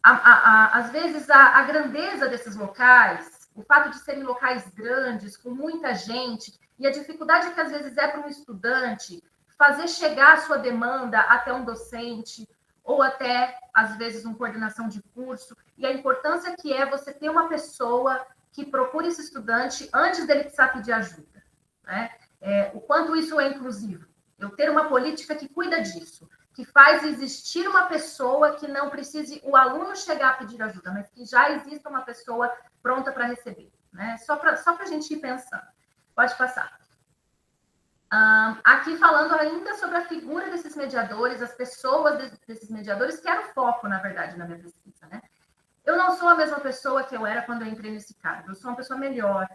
Speaker 3: às vezes a grandeza desses locais, o fato de serem locais grandes, com muita gente, e a dificuldade que às vezes é para um estudante fazer chegar a sua demanda até um docente, ou até, às vezes, uma coordenação de curso, e a importância que é você ter uma pessoa que procure esse estudante antes dele precisar pedir ajuda, né? O quanto isso é inclusivo. Eu ter uma política que cuida disso, que faz existir uma pessoa que não precise o aluno chegar a pedir ajuda, mas que já exista uma pessoa pronta para receber, né? Só para a gente ir pensando. Pode passar. Aqui falando ainda sobre a figura desses mediadores, as pessoas desses mediadores, que era o foco, na verdade, na minha pesquisa, né? Eu não sou a mesma pessoa que eu era quando eu entrei nesse cargo, eu sou uma pessoa melhor.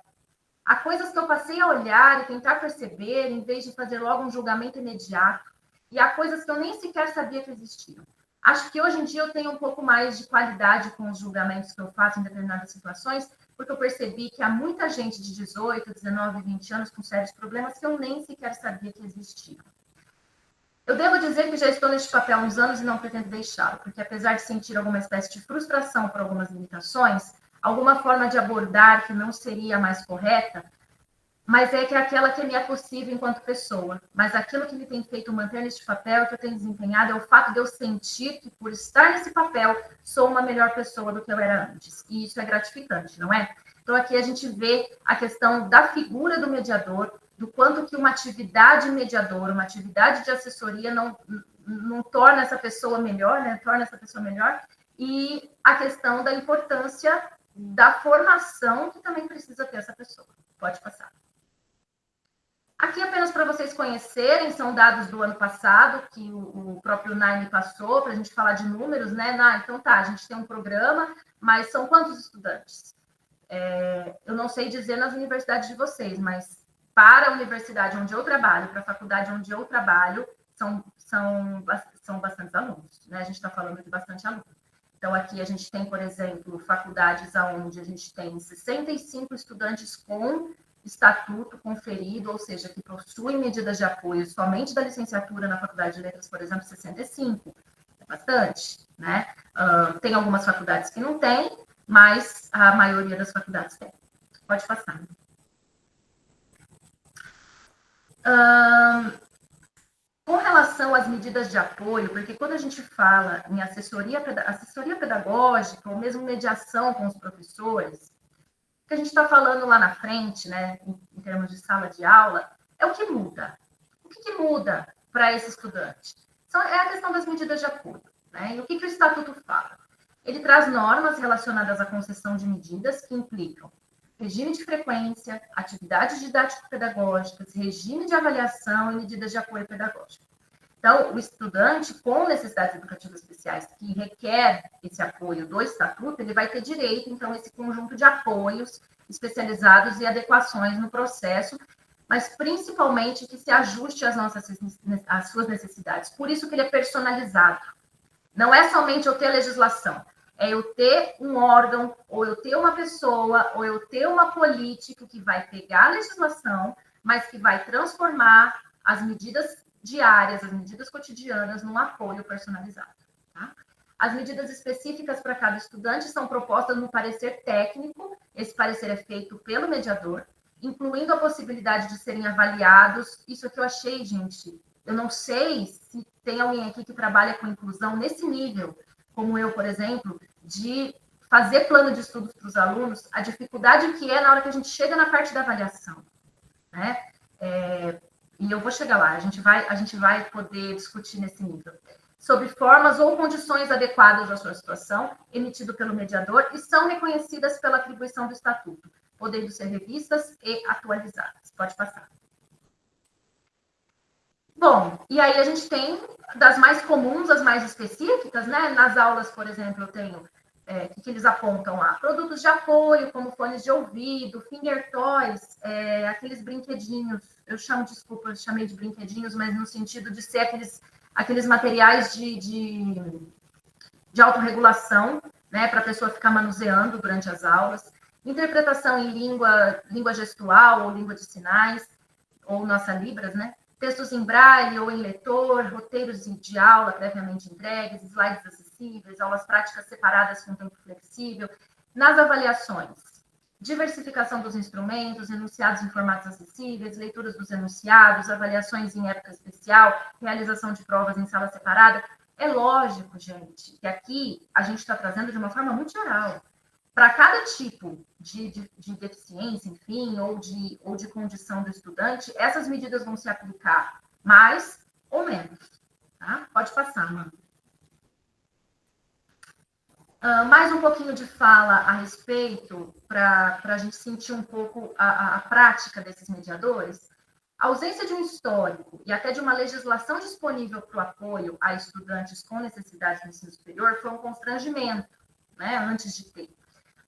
Speaker 3: Há coisas que eu passei a olhar e tentar perceber, em vez de fazer logo um julgamento imediato, e há coisas que eu nem sequer sabia que existiam. Acho que hoje em dia eu tenho um pouco mais de qualidade com os julgamentos que eu faço em determinadas situações, porque eu percebi que há muita gente de 18, 19, 20 anos com sérios problemas que eu nem sequer sabia que existiam. Eu devo dizer que já estou neste papel há uns anos e não pretendo deixá-lo, porque apesar de sentir alguma espécie de frustração por algumas limitações, alguma forma de abordar que não seria a mais correta, mas é que é aquela que me é possível enquanto pessoa. Mas aquilo que me tem feito manter neste papel, que eu tenho desempenhado, é o fato de eu sentir que, por estar nesse papel, sou uma melhor pessoa do que eu era antes. E isso é gratificante, não é? Então, aqui a gente vê a questão da figura do mediador, do quanto que uma atividade mediadora, uma atividade de assessoria não torna essa pessoa melhor, né? Torna essa pessoa melhor. E a questão da importância da formação que também precisa ter essa pessoa. Pode passar. Aqui, apenas para vocês conhecerem, são dados do ano passado, que o próprio NAI me passou, para a gente falar de números, né, NAI? Então, tá, a gente tem um programa, mas são quantos estudantes? Eu não sei dizer nas universidades de vocês, mas para a universidade onde eu trabalho, para a faculdade onde eu trabalho, são bastantes alunos, né? A gente está falando de bastante aluno. Então, aqui a gente tem, por exemplo, faculdades onde a gente tem 65 estudantes com estatuto conferido, ou seja, que possuem medidas de apoio somente da licenciatura na Faculdade de Letras, por exemplo, 65. É bastante, né? Tem algumas faculdades que não tem, mas a maioria das faculdades tem. Pode passar. Com relação às medidas de apoio, porque quando a gente fala em assessoria pedagógica, ou mesmo mediação com os professores, o que a gente está falando lá na frente, né, em termos de sala de aula, é o que muda. O que muda para esse estudante? É a questão das medidas de apoio, né? E o que o Estatuto fala? Ele traz normas relacionadas à concessão de medidas que implicam regime de frequência, atividades didático-pedagógicas, regime de avaliação e medidas de apoio pedagógico. Então, o estudante com necessidades educativas especiais que requer esse apoio do Estatuto, ele vai ter direito, então, a esse conjunto de apoios especializados e adequações no processo, mas principalmente que se ajuste às suas necessidades. Por isso que ele é personalizado. Não é somente eu ter legislação, é eu ter um órgão, ou eu ter uma pessoa, ou eu ter uma política que vai pegar a legislação, mas que vai transformar as medidas diárias, as medidas cotidianas, num apoio personalizado. Tá? As medidas específicas para cada estudante são propostas no parecer técnico, esse parecer é feito pelo mediador, incluindo a possibilidade de serem avaliados. Isso é que eu achei, gente, eu não sei se tem alguém aqui que trabalha com inclusão nesse nível, como eu, por exemplo, de fazer plano de estudos para os alunos, a dificuldade que é na hora que a gente chega na parte da avaliação, né? e eu vou chegar lá, a gente vai poder discutir nesse nível, sobre formas ou condições adequadas à sua situação, emitido pelo mediador, e são reconhecidas pela atribuição do Estatuto, podendo ser revistas e atualizadas. Pode passar. Bom, e aí a gente tem das mais comuns, as mais específicas, né? Nas aulas, por exemplo, eu tenho que eles apontam lá, produtos de apoio, como fones de ouvido, finger toys, aqueles brinquedinhos, eu chamei de brinquedinhos, mas no sentido de ser aqueles materiais de autorregulação, né, para a pessoa ficar manuseando durante as aulas, interpretação em língua gestual ou língua de sinais, ou nossa Libras, né? Textos em braille ou em leitor, roteiros de aula previamente entregues, slides acessíveis, aulas práticas separadas com tempo flexível. Nas avaliações, diversificação dos instrumentos, enunciados em formatos acessíveis, leituras dos enunciados, avaliações em época especial, realização de provas em sala separada. É lógico, gente, que aqui a gente está trazendo de uma forma muito geral. Para cada tipo de deficiência, enfim, ou de condição do estudante, essas medidas vão se aplicar mais ou menos. Tá? Pode passar, Amanda. Mais um pouquinho de fala a respeito, para a gente sentir um pouco a prática desses mediadores. A ausência de um histórico e até de uma legislação disponível para o apoio a estudantes com necessidades no ensino superior foi um constrangimento, né, antes de ter.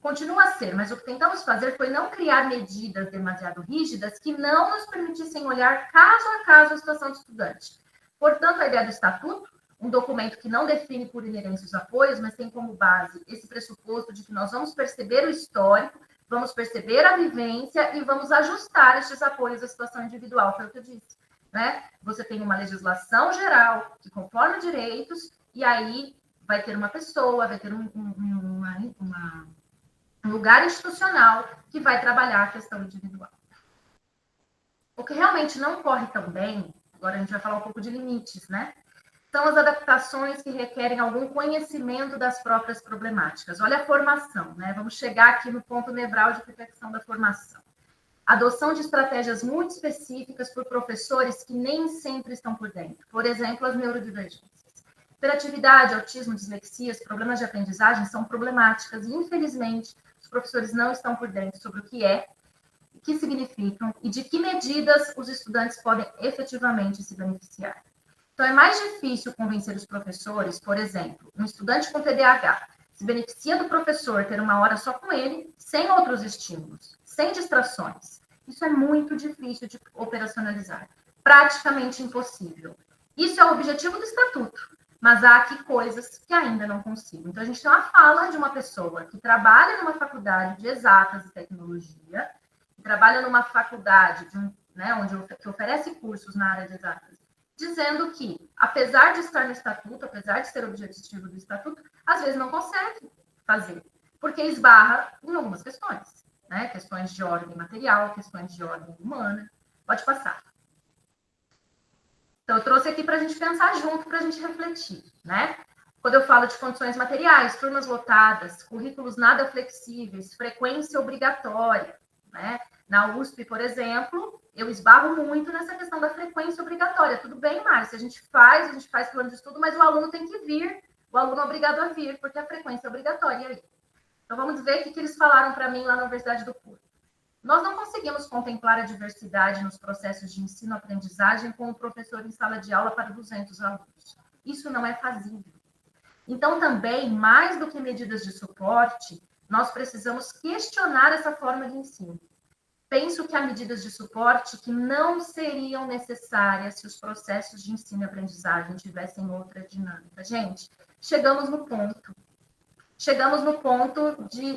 Speaker 3: Continua a ser, mas o que tentamos fazer foi não criar medidas demasiado rígidas que não nos permitissem olhar caso a caso a situação do estudante. Portanto, a ideia do estatuto, um documento que não define por inerência os apoios, mas tem como base esse pressuposto de que nós vamos perceber o histórico, vamos perceber a vivência e vamos ajustar estes apoios à situação individual, foi o que eu disse, né? Você tem uma legislação geral que conforma direitos, e aí vai ter uma pessoa, vai ter um lugar institucional que vai trabalhar a questão individual. O que realmente não corre tão bem, agora a gente vai falar um pouco de limites, né? São as adaptações que requerem algum conhecimento das próprias problemáticas. Olha a formação, né? Vamos chegar aqui no ponto nevrálgico da questão da formação. Adoção de estratégias muito específicas por professores que nem sempre estão por dentro. Por exemplo, as neurodivergências. Hiperatividade, autismo, dislexias, problemas de aprendizagem são problemáticas e, infelizmente, os professores não estão por dentro sobre o que significam e de que medidas os estudantes podem efetivamente se beneficiar. Então, é mais difícil convencer os professores, por exemplo, um estudante com TDAH se beneficia do professor ter uma hora só com ele, sem outros estímulos, sem distrações. Isso é muito difícil de operacionalizar, praticamente impossível. Isso é o objetivo do estatuto, mas há aqui coisas que ainda não consigo. Então, a gente tem uma fala de uma pessoa que trabalha numa faculdade de exatas e tecnologia, que trabalha numa faculdade que oferece cursos na área de exatas, dizendo que, apesar de estar no estatuto, apesar de ser objetivo do estatuto, às vezes não consegue fazer, porque esbarra em algumas questões, né? Questões de ordem material, questões de ordem humana. Pode passar. Então, eu trouxe aqui para a gente pensar junto, para a gente refletir, né? Quando eu falo de condições materiais, turmas lotadas, currículos nada flexíveis, frequência obrigatória, né? Na USP, por exemplo, eu esbarro muito nessa questão da frequência obrigatória. Tudo bem, Márcia, a gente faz plano de estudo, mas o aluno tem que vir, o aluno é obrigado a vir, porque a frequência é obrigatória. E aí? Então, vamos ver o que eles falaram para mim lá na Universidade do Porto. Nós não conseguimos contemplar a diversidade nos processos de ensino-aprendizagem com o professor em sala de aula para 200 alunos. Isso não é fazível. Então, também, mais do que medidas de suporte, nós precisamos questionar essa forma de ensino. Penso que há medidas de suporte que não seriam necessárias se os processos de ensino e aprendizagem tivessem outra dinâmica. Gente, chegamos no ponto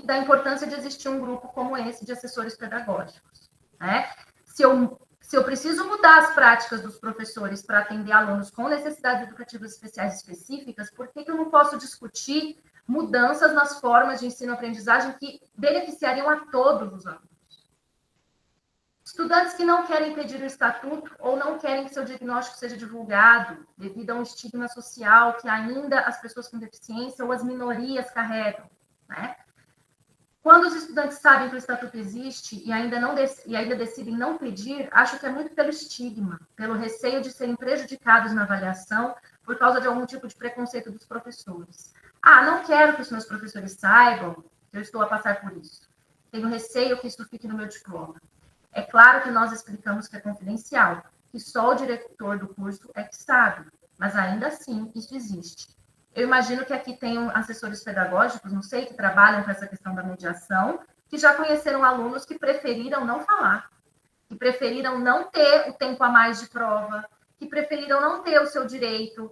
Speaker 3: da importância de existir um grupo como esse de assessores pedagógicos, né? Se eu preciso mudar as práticas dos professores para atender alunos com necessidades educativas especiais específicas, por que eu não posso discutir mudanças nas formas de ensino-aprendizagem que beneficiariam a todos os alunos? Estudantes que não querem pedir o estatuto ou não querem que seu diagnóstico seja divulgado devido a um estigma social que ainda as pessoas com deficiência ou as minorias carregam, né? Quando os estudantes sabem que o estatuto existe e ainda decidem não pedir, acho que é muito pelo estigma, pelo receio de serem prejudicados na avaliação por causa de algum tipo de preconceito dos professores. Ah, não quero que os meus professores saibam que eu estou a passar por isso. Tenho receio que isso fique no meu diploma. É claro que nós explicamos que é confidencial, que só o diretor do curso é que sabe, mas ainda assim isso existe. Eu imagino que aqui tenham assessores pedagógicos, não sei, que trabalham com essa questão da mediação, que já conheceram alunos que preferiram não falar, que preferiram não ter o tempo a mais de prova, que preferiram não ter o seu direito,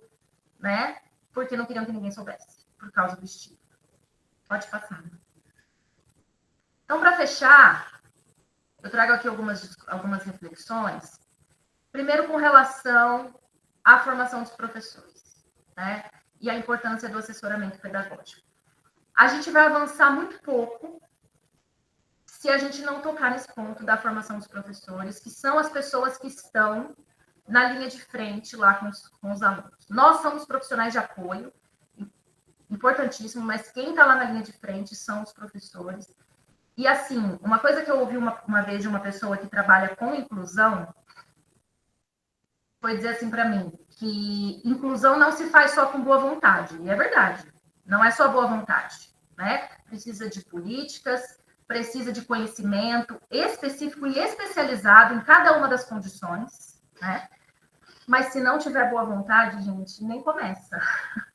Speaker 3: né? Porque não queriam que ninguém soubesse, por causa do estigma. Pode passar. Então, para fechar, eu trago aqui algumas reflexões. Primeiro, com relação à formação dos professores, né? E a importância do assessoramento pedagógico. A gente vai avançar muito pouco se a gente não tocar nesse ponto da formação dos professores, que são as pessoas que estão na linha de frente lá com os alunos. Nós somos profissionais de apoio, importantíssimo, mas quem está lá na linha de frente são os professores. E, assim, uma coisa que eu ouvi uma vez de uma pessoa que trabalha com inclusão foi dizer assim para mim, que inclusão não se faz só com boa vontade. E é verdade, não é só boa vontade, né? Precisa de políticas, precisa de conhecimento específico e especializado em cada uma das condições, né? Mas se não tiver boa vontade, gente, nem começa,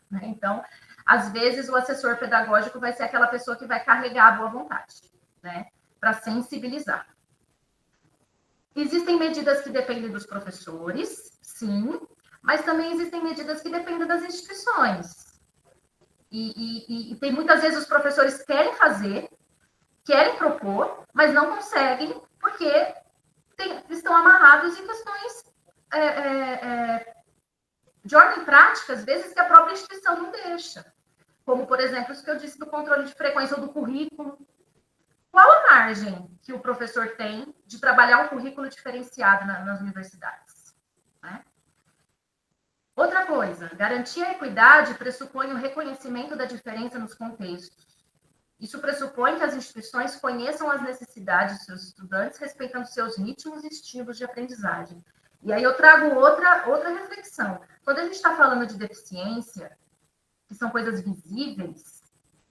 Speaker 3: né? Então, às vezes, o assessor pedagógico vai ser aquela pessoa que vai carregar a boa vontade, né? Para sensibilizar. Existem medidas que dependem dos professores, sim, mas também existem medidas que dependem das instituições. E tem muitas vezes os professores querem fazer, querem propor, mas não conseguem, porque estão amarrados em questões de ordem prática, às vezes, que a própria instituição não deixa. Como, por exemplo, isso que eu disse do controle de frequência ou do currículo. Qual a margem que o professor tem de trabalhar um currículo diferenciado nas universidades? Né? Outra coisa, garantir a equidade pressupõe o reconhecimento da diferença nos contextos. Isso pressupõe que as instituições conheçam as necessidades dos seus estudantes, respeitando seus ritmos e estilos de aprendizagem. E aí eu trago outra reflexão. Quando a gente está falando de deficiência, que são coisas visíveis,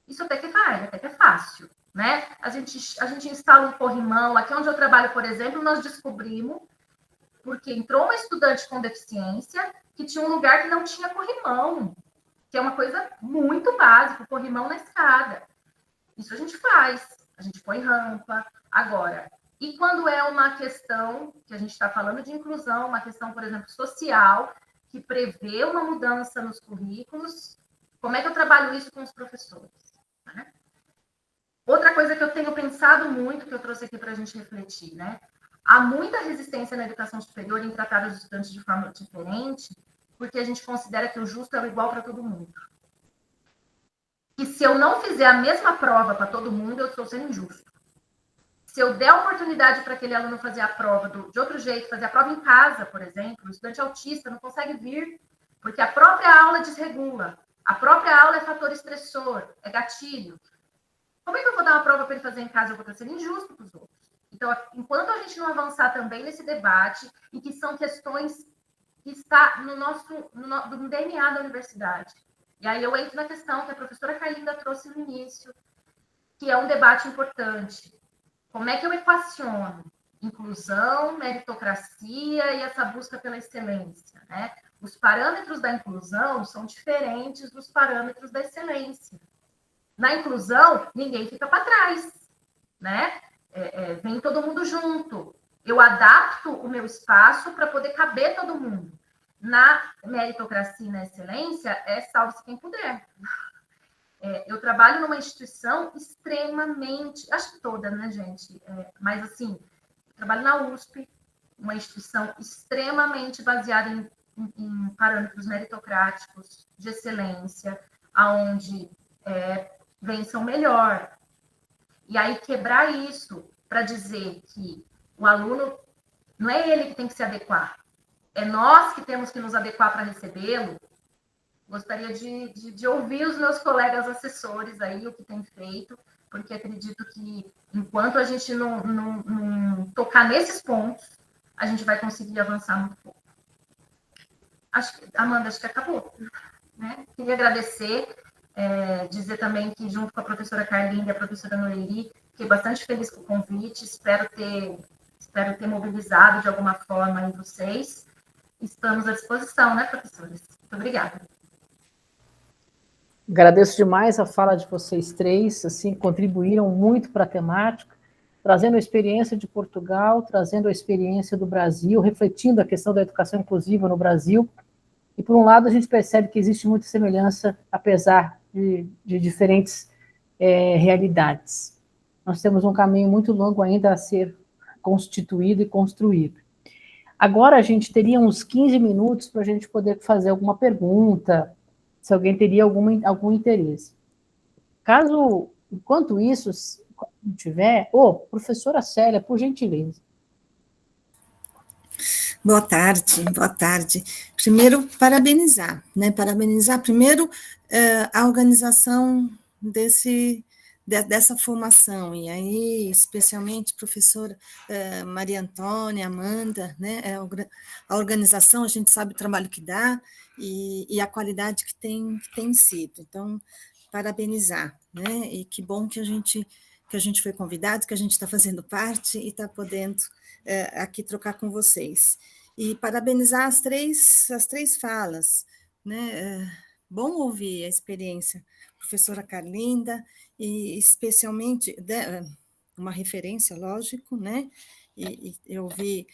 Speaker 3: isso até que vai, até que é fácil. Né? A gente instala um corrimão. Aqui onde eu trabalho, por exemplo, nós descobrimos, porque entrou uma estudante com deficiência, que tinha um lugar que não tinha corrimão, que é uma coisa muito básica, o corrimão na escada. Isso a gente faz, a gente põe rampa. Agora, e quando é uma questão, que a gente está falando de inclusão, uma questão, por exemplo, social, que prevê uma mudança nos currículos, como é que eu trabalho isso com os professores? Né? Outra coisa que eu tenho pensado muito, que eu trouxe aqui para a gente refletir, né? Há muita resistência na educação superior em tratar os estudantes de forma diferente, porque a gente considera que o justo é o igual para todo mundo. E se eu não fizer a mesma prova para todo mundo, eu estou sendo injusto. Se eu der a oportunidade para aquele aluno fazer a prova de outro jeito, fazer a prova em casa, por exemplo, o estudante autista não consegue vir, porque a própria aula desregula. A própria aula é fator estressor, é gatilho. Como é que eu vou dar uma prova para ele fazer em casa? Eu vou estar sendo injusto para os outros. Então, enquanto a gente não avançar também nesse debate, e que são questões que está no DNA da universidade. E aí eu entro na questão que a professora Carlinda trouxe no início, que é um debate importante. Como é que eu equaciono inclusão, meritocracia e essa busca pela excelência? Né? Os parâmetros da inclusão são diferentes dos parâmetros da excelência. Na inclusão, ninguém fica para trás, né? Vem todo mundo junto. Eu adapto o meu espaço para poder caber todo mundo. Na meritocracia e na excelência, salve-se quem puder. Eu trabalho numa instituição extremamente, acho que toda, né, gente? Mas, assim, eu trabalho na USP, uma instituição extremamente baseada em parâmetros meritocráticos, de excelência, aonde vençam melhor. E aí, quebrar isso para dizer que o aluno, não é ele que tem que se adequar, é nós que temos que nos adequar para recebê-lo. Gostaria de ouvir os meus colegas assessores aí, o que tem feito, porque acredito que enquanto a gente não tocar nesses pontos, a gente vai conseguir avançar muito pouco. Amanda, acho que acabou. Né? Queria agradecer, dizer também que junto com a professora Carlinda e a professora Noeli, fiquei bastante feliz com o convite, espero ter mobilizado de alguma forma aí vocês. Estamos à disposição, né, professores? Muito obrigada.
Speaker 1: Agradeço demais a fala de vocês três, assim, contribuíram muito para a temática, trazendo a experiência de Portugal, trazendo a experiência do Brasil, refletindo a questão da educação inclusiva no Brasil. E, por um lado, a gente percebe que existe muita semelhança, apesar de diferentes realidades. Nós temos um caminho muito longo ainda a ser constituído e construído. Agora a gente teria uns 15 minutos para a gente poder fazer alguma pergunta, se alguém teria algum interesse. Caso, enquanto isso, se não tiver... professora Célia, por gentileza.
Speaker 6: Boa tarde, boa tarde. Primeiro, parabenizar, né? Parabenizar primeiro a organização dessa formação, e aí, especialmente, professora Maria Antônia, Amanda, né? A organização, a gente sabe o trabalho que dá e a qualidade que tem sido. Então, parabenizar, né? E que bom que a gente foi convidado, que a gente está fazendo parte e está podendo aqui trocar com vocês. E parabenizar as três falas, né? Bom ouvir a experiência professora Carlinda, e especialmente uma referência, lógico, né? E eu vi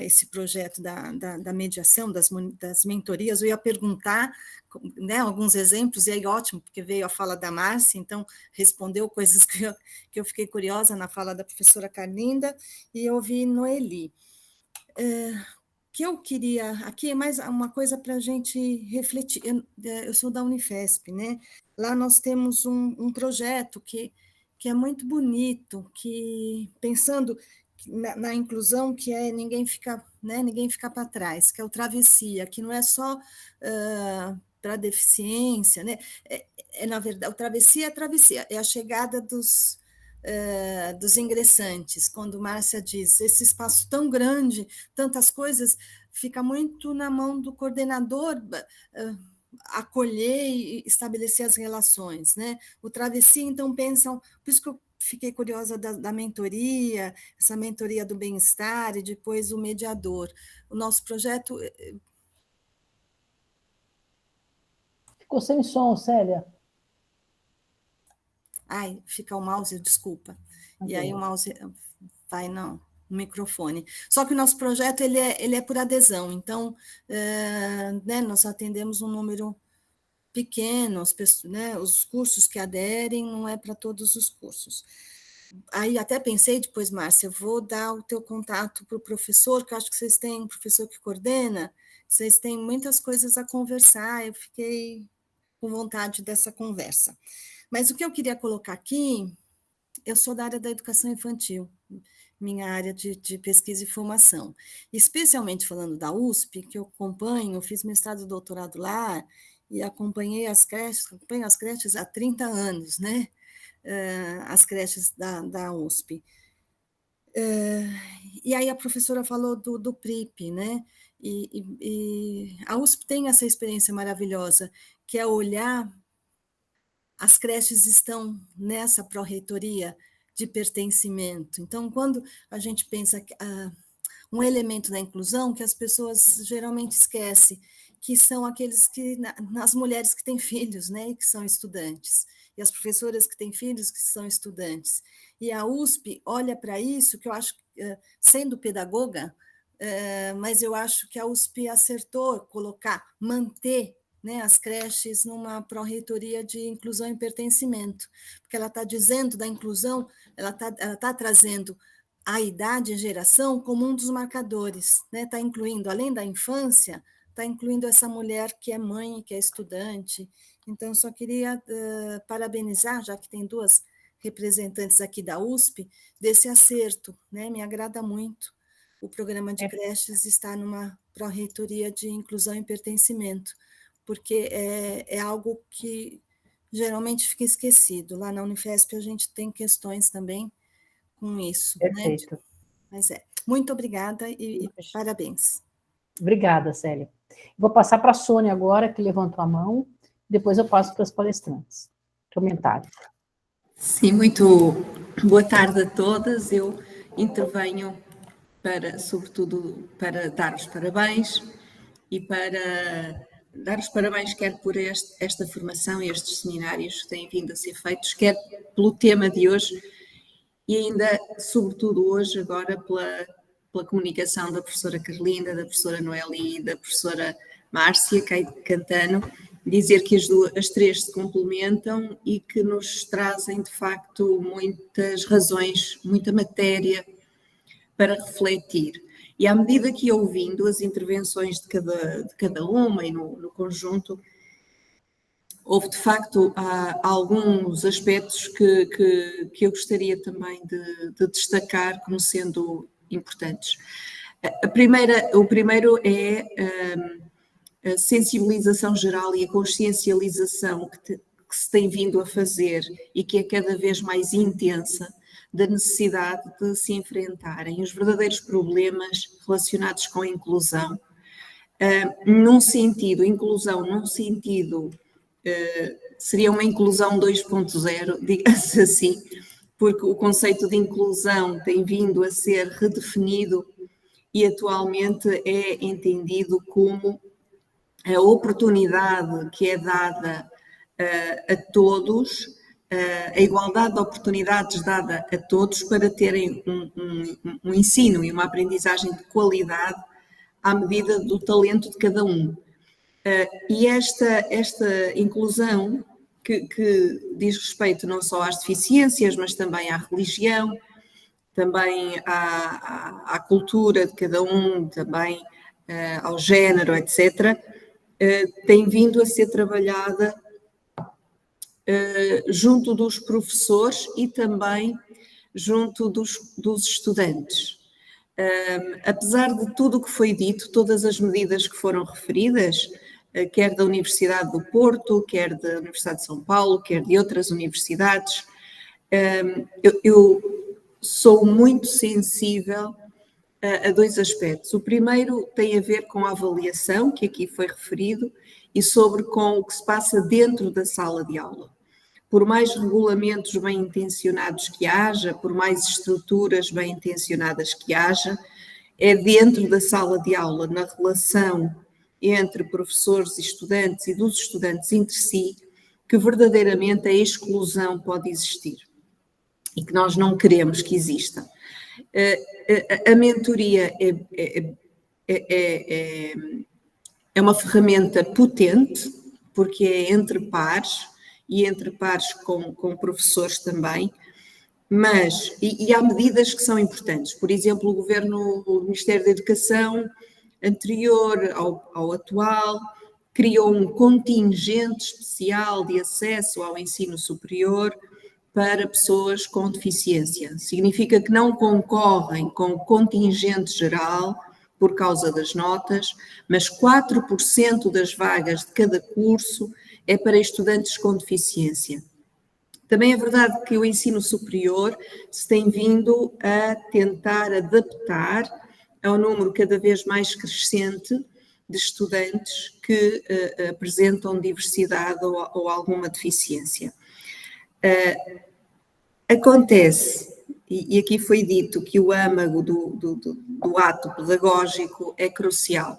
Speaker 6: esse projeto da mediação, das mentorias, eu ia perguntar, né, alguns exemplos, e aí ótimo, porque veio a fala da Márcia, então respondeu coisas que eu fiquei curiosa na fala da professora Carlinda, e eu vi Noeli. Que eu queria, aqui é mais uma coisa para a gente refletir, eu sou da Unifesp, né? Lá nós temos um projeto que é muito bonito, que pensando na inclusão, que é ninguém ficar para trás, que é o Travessia, que não é só para deficiência, né? Na verdade, o Travessia é a travessia, é a chegada dos ingressantes, quando Márcia diz, esse espaço tão grande, tantas coisas, fica muito na mão do coordenador acolher e estabelecer as relações, né? O Travessia, então, pensam, por isso que eu fiquei curiosa da mentoria, essa mentoria do bem-estar e depois o mediador. O nosso projeto...
Speaker 1: Ficou sem som, Célia.
Speaker 6: Ai, fica o mouse, desculpa. Okay. E aí o mouse vai no microfone. Só que o nosso projeto ele é por adesão, então né, nós atendemos um número pequeno, né, os cursos que aderem não é para todos os cursos. Aí até pensei depois, Márcia, eu vou dar o teu contato para o professor, que eu acho que vocês têm um professor que coordena, vocês têm muitas coisas a conversar, eu fiquei com vontade dessa conversa. Mas o que eu queria colocar aqui, eu sou da área da educação infantil, minha área de pesquisa e formação. Especialmente falando da USP, que eu acompanho, eu fiz mestrado e doutorado lá, e acompanho as creches há 30 anos, né? As creches da USP. E aí a professora falou do PRIP, né? E a USP tem essa experiência maravilhosa, que é olhar. As creches estão nessa pró-reitoria de pertencimento. Então, quando a gente pensa um elemento da inclusão que as pessoas geralmente esquecem, que são aqueles as mulheres que têm filhos, né, e que são estudantes, e as professoras que têm filhos que são estudantes. E a USP olha para isso, que eu acho, sendo pedagoga, mas eu acho que a USP acertou manter, né, as creches numa pró-reitoria de inclusão e pertencimento, porque ela está dizendo da inclusão, ela tá trazendo a idade e a geração como um dos marcadores, né? Está incluindo, além da infância, está incluindo essa mulher que é mãe, que é estudante. Então, só queria parabenizar, já que tem duas representantes aqui da USP, desse acerto, né? Me agrada muito o programa de creches estar numa pró-reitoria de inclusão e pertencimento, porque é algo que geralmente fica esquecido. Lá na Unifesp a gente tem questões também com isso, né?
Speaker 1: Perfeito.
Speaker 6: Mas muito obrigada e parabéns.
Speaker 1: Obrigada, Célia. Vou passar para a Sônia agora, que levantou a mão, depois eu passo para as palestrantes. Comentário.
Speaker 7: Sim, muito boa tarde a todas. Eu intervenho sobretudo para dar os parabéns e para dar os parabéns quer por esta formação e estes seminários que têm vindo a ser feitos, quer pelo tema de hoje e ainda, sobretudo hoje, agora pela comunicação da professora Carlinda, da professora Noeli e da professora Márcia Cantano, dizer que as três se complementam e que nos trazem, de facto, muitas razões, muita matéria para refletir. E à medida que ia ouvindo as intervenções de cada uma e no conjunto, houve, de facto, alguns aspectos que eu gostaria também de destacar como sendo importantes. O primeiro é a sensibilização geral e a consciencialização que se tem vindo a fazer e que é cada vez mais intensa da necessidade de se enfrentarem os verdadeiros problemas relacionados com a inclusão, inclusão num sentido, seria uma inclusão 2.0, diga-se assim, porque o conceito de inclusão tem vindo a ser redefinido e atualmente é entendido como a oportunidade que é dada a todos, a igualdade de oportunidades dada a todos para terem um ensino e uma aprendizagem de qualidade à medida do talento de cada um. E esta inclusão que diz respeito não só às deficiências, mas também à religião, também à cultura de cada um, também ao género, etc., tem vindo a ser trabalhada junto dos professores e também junto dos estudantes. Apesar de tudo o que foi dito, todas as medidas que foram referidas, quer da Universidade do Porto, quer da Universidade de São Paulo, quer de outras universidades, eu sou muito sensível a dois aspectos. O primeiro tem a ver com a avaliação, que aqui foi referido, e com o que se passa dentro da sala de aula. Por mais regulamentos bem-intencionados que haja, por mais estruturas bem-intencionadas que haja, é dentro da sala de aula, na relação entre professores e estudantes e dos estudantes entre si, que verdadeiramente a exclusão pode existir e que nós não queremos que exista. A mentoria é uma ferramenta potente, porque é entre pares, e entre pares com professores também, mas, e há medidas que são importantes. Por exemplo, o Ministério da Educação, anterior ao atual, criou um contingente especial de acesso ao ensino superior para pessoas com deficiência. Significa que não concorrem com o contingente geral por causa das notas, mas 4% das vagas de cada curso é para estudantes com deficiência. Também é verdade que o ensino superior se tem vindo a tentar adaptar ao número cada vez mais crescente de estudantes que apresentam diversidade ou alguma deficiência. Acontece, e aqui foi dito, que o âmago do ato pedagógico é crucial.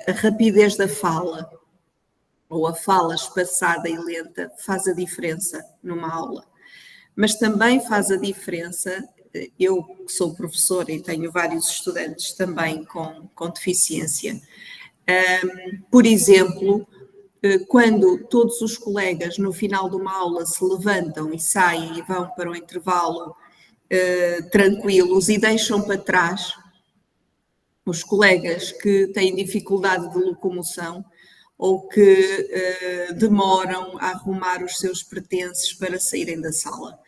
Speaker 7: A rapidez da fala, ou a fala espaçada e lenta, faz a diferença numa aula. Mas também faz a diferença, eu que sou professora e tenho vários estudantes também com deficiência, por exemplo, quando todos os colegas no final de uma aula se levantam e saem e vão para o intervalo tranquilos e deixam para trás os colegas que têm dificuldade de locomoção ou que demoram a arrumar os seus pertences para saírem da sala.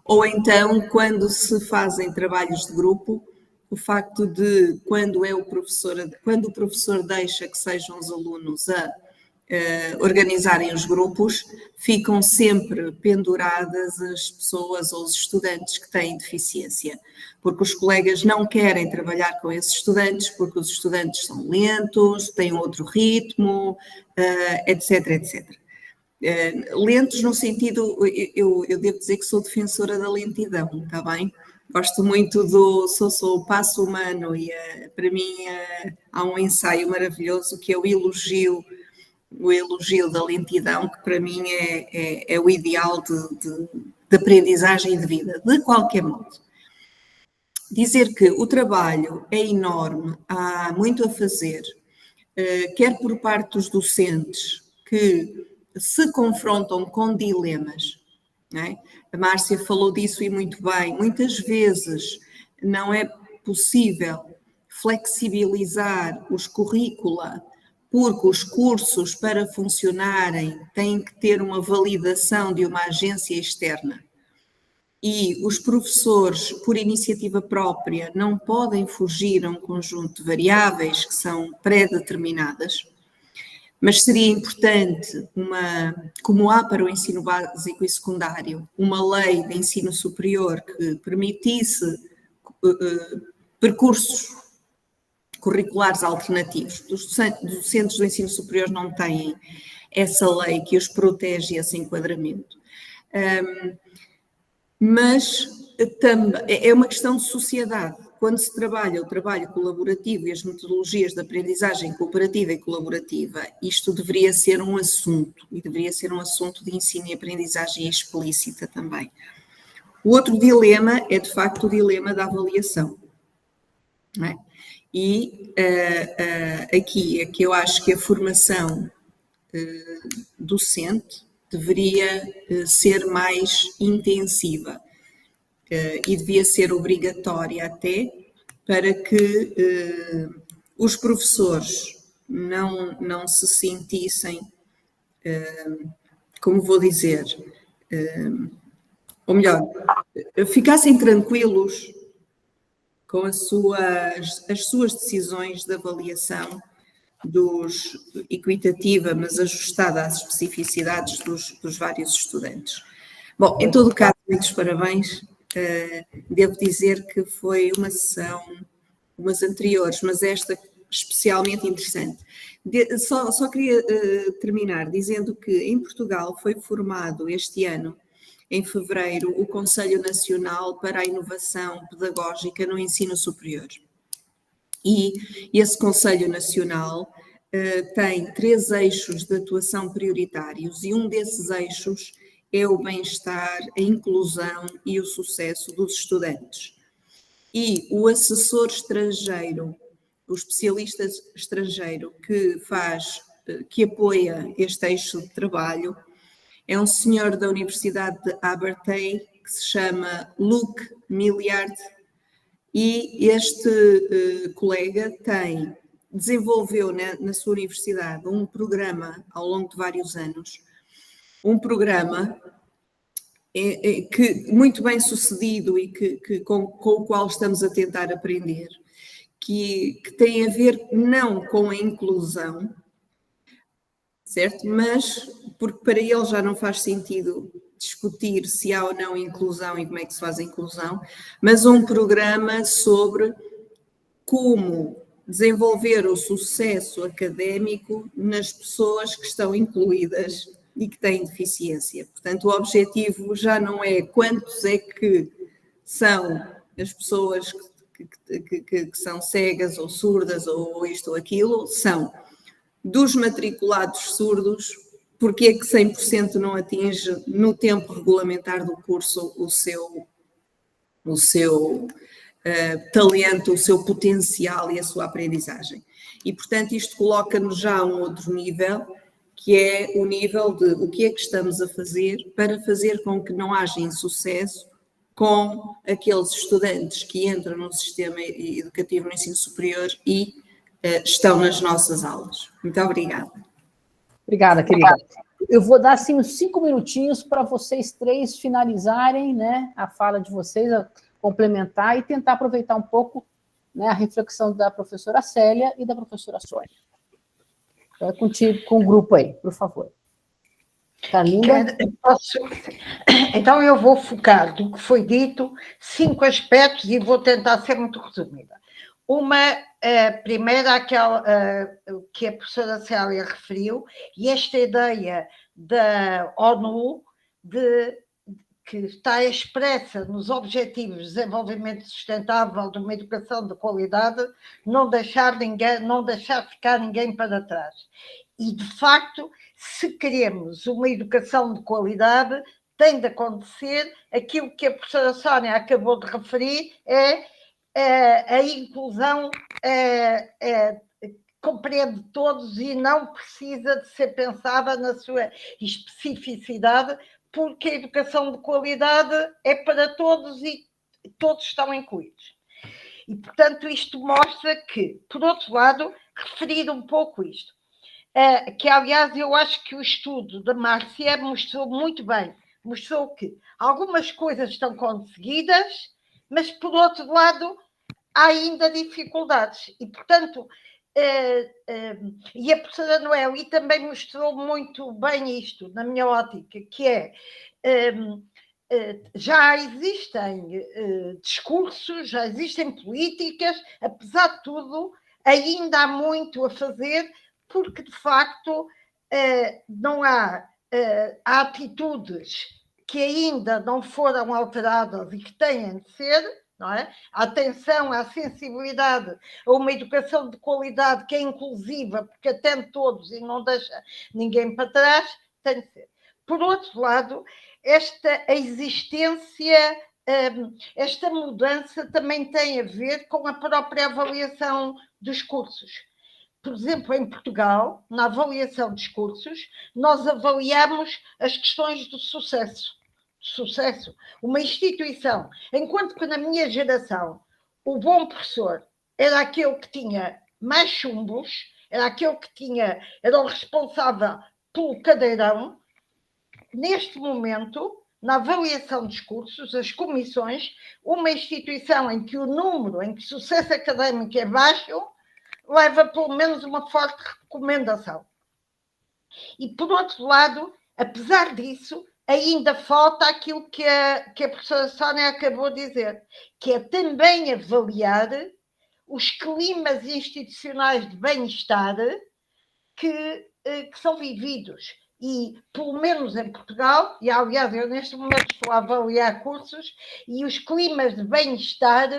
Speaker 7: Ou então, quando se fazem trabalhos de grupo, o facto de, quando o professor deixa que sejam os alunos a organizarem os grupos, ficam sempre penduradas as pessoas ou os estudantes que têm deficiência, porque os colegas não querem trabalhar com esses estudantes, porque os estudantes são lentos, têm outro ritmo, etc, etc. Lentos no sentido, eu devo dizer que sou defensora da lentidão, está bem? Gosto muito sou o passo humano e para mim há um ensaio maravilhoso que é o elogio da lentidão, que para mim é o ideal de aprendizagem e de vida, de qualquer modo. Dizer que o trabalho é enorme, há muito a fazer, quer por parte dos docentes que se confrontam com dilemas, não é? A Márcia falou disso e muito bem, muitas vezes não é possível flexibilizar os currícula, porque os cursos, para funcionarem, têm que ter uma validação de uma agência externa. E os professores, por iniciativa própria, não podem fugir a um conjunto de variáveis que são pré-determinadas, mas seria importante, como há para o ensino básico e secundário, uma lei de ensino superior que permitisse percursos curriculares alternativos. Os docentes do ensino superior não têm essa lei que os protege esse enquadramento. Mas também é uma questão de sociedade. Quando se trabalha o trabalho colaborativo e as metodologias de aprendizagem cooperativa e colaborativa, isto deveria ser um assunto, e deveria ser um assunto de ensino e aprendizagem explícita também. O outro dilema é, de facto, o dilema da avaliação, não é? E aqui é que eu acho que a formação docente deveria ser mais intensiva e devia ser obrigatória até para que os professores não se sentissem, como vou dizer, ou melhor, ficassem tranquilos com as suas decisões de avaliação equitativa, mas ajustada às especificidades dos vários estudantes. Bom, em todo o caso, muitos parabéns. Devo dizer que foi uma sessão, umas anteriores, mas esta especialmente interessante. Só queria terminar dizendo que em Portugal foi formado este ano, em fevereiro, o Conselho Nacional para a Inovação Pedagógica no Ensino Superior. E esse Conselho Nacional tem 3 eixos de atuação prioritários e um desses eixos é o bem-estar, a inclusão e o sucesso dos estudantes. E o assessor estrangeiro, o especialista estrangeiro que apoia este eixo de trabalho, é um senhor da Universidade de Abertay, que se chama Luc Milliard, e este colega desenvolveu na sua universidade um programa ao longo de vários anos, um programa que muito bem sucedido e com o qual estamos a tentar aprender, que tem a ver não com a inclusão, certo? Mas porque para ele já não faz sentido discutir se há ou não inclusão e como é que se faz a inclusão, mas um programa sobre como desenvolver o sucesso académico nas pessoas que estão incluídas e que têm deficiência. Portanto, o objetivo já não é quantos é que são as pessoas que são cegas ou surdas ou isto ou aquilo, são dos matriculados surdos, porque é que 100% não atinge no tempo regulamentar do curso o seu talento, o seu potencial e a sua aprendizagem. E, portanto, isto coloca-nos já a um outro nível, que é o nível de o que é que estamos a fazer para fazer com que não haja insucesso com aqueles estudantes que entram no sistema educativo no ensino superior e estão nas nossas aulas. Muito obrigada.
Speaker 1: Obrigada, querida. Eu vou dar assim, uns 5 minutinhos para vocês 3 finalizarem, né, a fala de vocês, a complementar e tentar aproveitar um pouco, né, a reflexão da professora Célia e da professora Sônia. Então, é contigo, com o grupo aí, por favor. Carlinda?
Speaker 2: Então, eu vou focar do que foi dito 5 aspectos e vou tentar ser muito resumida. Primeira, aquela que a professora Célia referiu, e esta ideia da ONU que está expressa nos Objetivos de Desenvolvimento Sustentável de uma educação de qualidade, não deixar ficar ninguém para trás. E, de facto, se queremos uma educação de qualidade, tem de acontecer aquilo que a professora Sónia acabou de referir, a inclusão compreende todos e não precisa de ser pensada na sua especificidade, porque a educação de qualidade é para todos e todos estão incluídos. E, portanto, isto mostra que, por outro lado, referir um pouco isto, que, aliás, eu acho que o estudo da Márcia mostrou muito bem, mostrou que algumas coisas estão conseguidas, mas, por outro lado, há ainda dificuldades. E, portanto, e a professora Noeli também mostrou muito bem isto, na minha ótica, que é, já existem discursos, já existem políticas, apesar de tudo, ainda há muito a fazer, porque, de facto, não há atitudes que ainda não foram alteradas e que têm de ser, não é? A atenção, a sensibilidade a uma educação de qualidade que é inclusiva, porque atende todos e não deixa ninguém para trás, tem de ser. Por outro lado, a existência, esta mudança também tem a ver com a própria avaliação dos cursos. Por exemplo, em Portugal, na avaliação dos cursos, nós avaliamos as questões do sucesso. Uma instituição, enquanto que na minha geração o bom professor era aquele que tinha mais chumbos, era aquele que era o responsável pelo cadeirão, neste momento, na avaliação dos cursos, as comissões, uma instituição em que o número, em que o sucesso académico é baixo, leva pelo menos uma forte recomendação. E, por outro lado, apesar disso, ainda falta aquilo que a professora Sónia acabou de dizer, que é também avaliar os climas institucionais de bem-estar que são vividos. E, pelo menos em Portugal, e aliás, eu neste momento estou a avaliar cursos, e os climas de bem-estar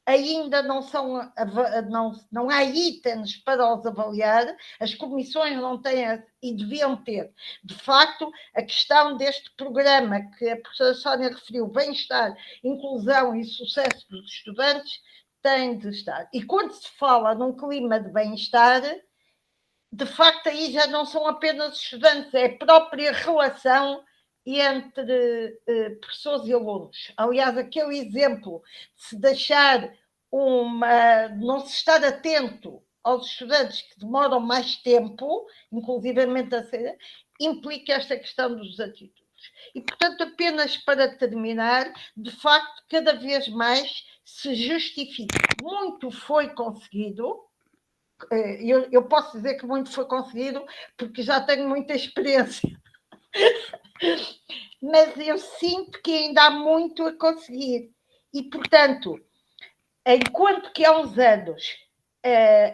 Speaker 2: ainda não há itens para os avaliar, as comissões não têm e deviam ter. De facto, a questão deste programa que a professora Sónia referiu, bem-estar, inclusão e sucesso dos estudantes, tem de estar. E quando se fala num clima de bem-estar, de facto aí já não são apenas estudantes, é a própria relação entre professores e alunos. Aliás, aquele exemplo de se deixar não se estar atento aos estudantes que demoram mais tempo, inclusivamente a ser, implica esta questão dos atitudes. E, portanto, apenas para terminar, de facto, cada vez mais se justifica. Muito foi conseguido, eu posso dizer que muito foi conseguido, porque já tenho muita experiência. Mas eu sinto que ainda há muito a conseguir. E, portanto, enquanto que há uns anos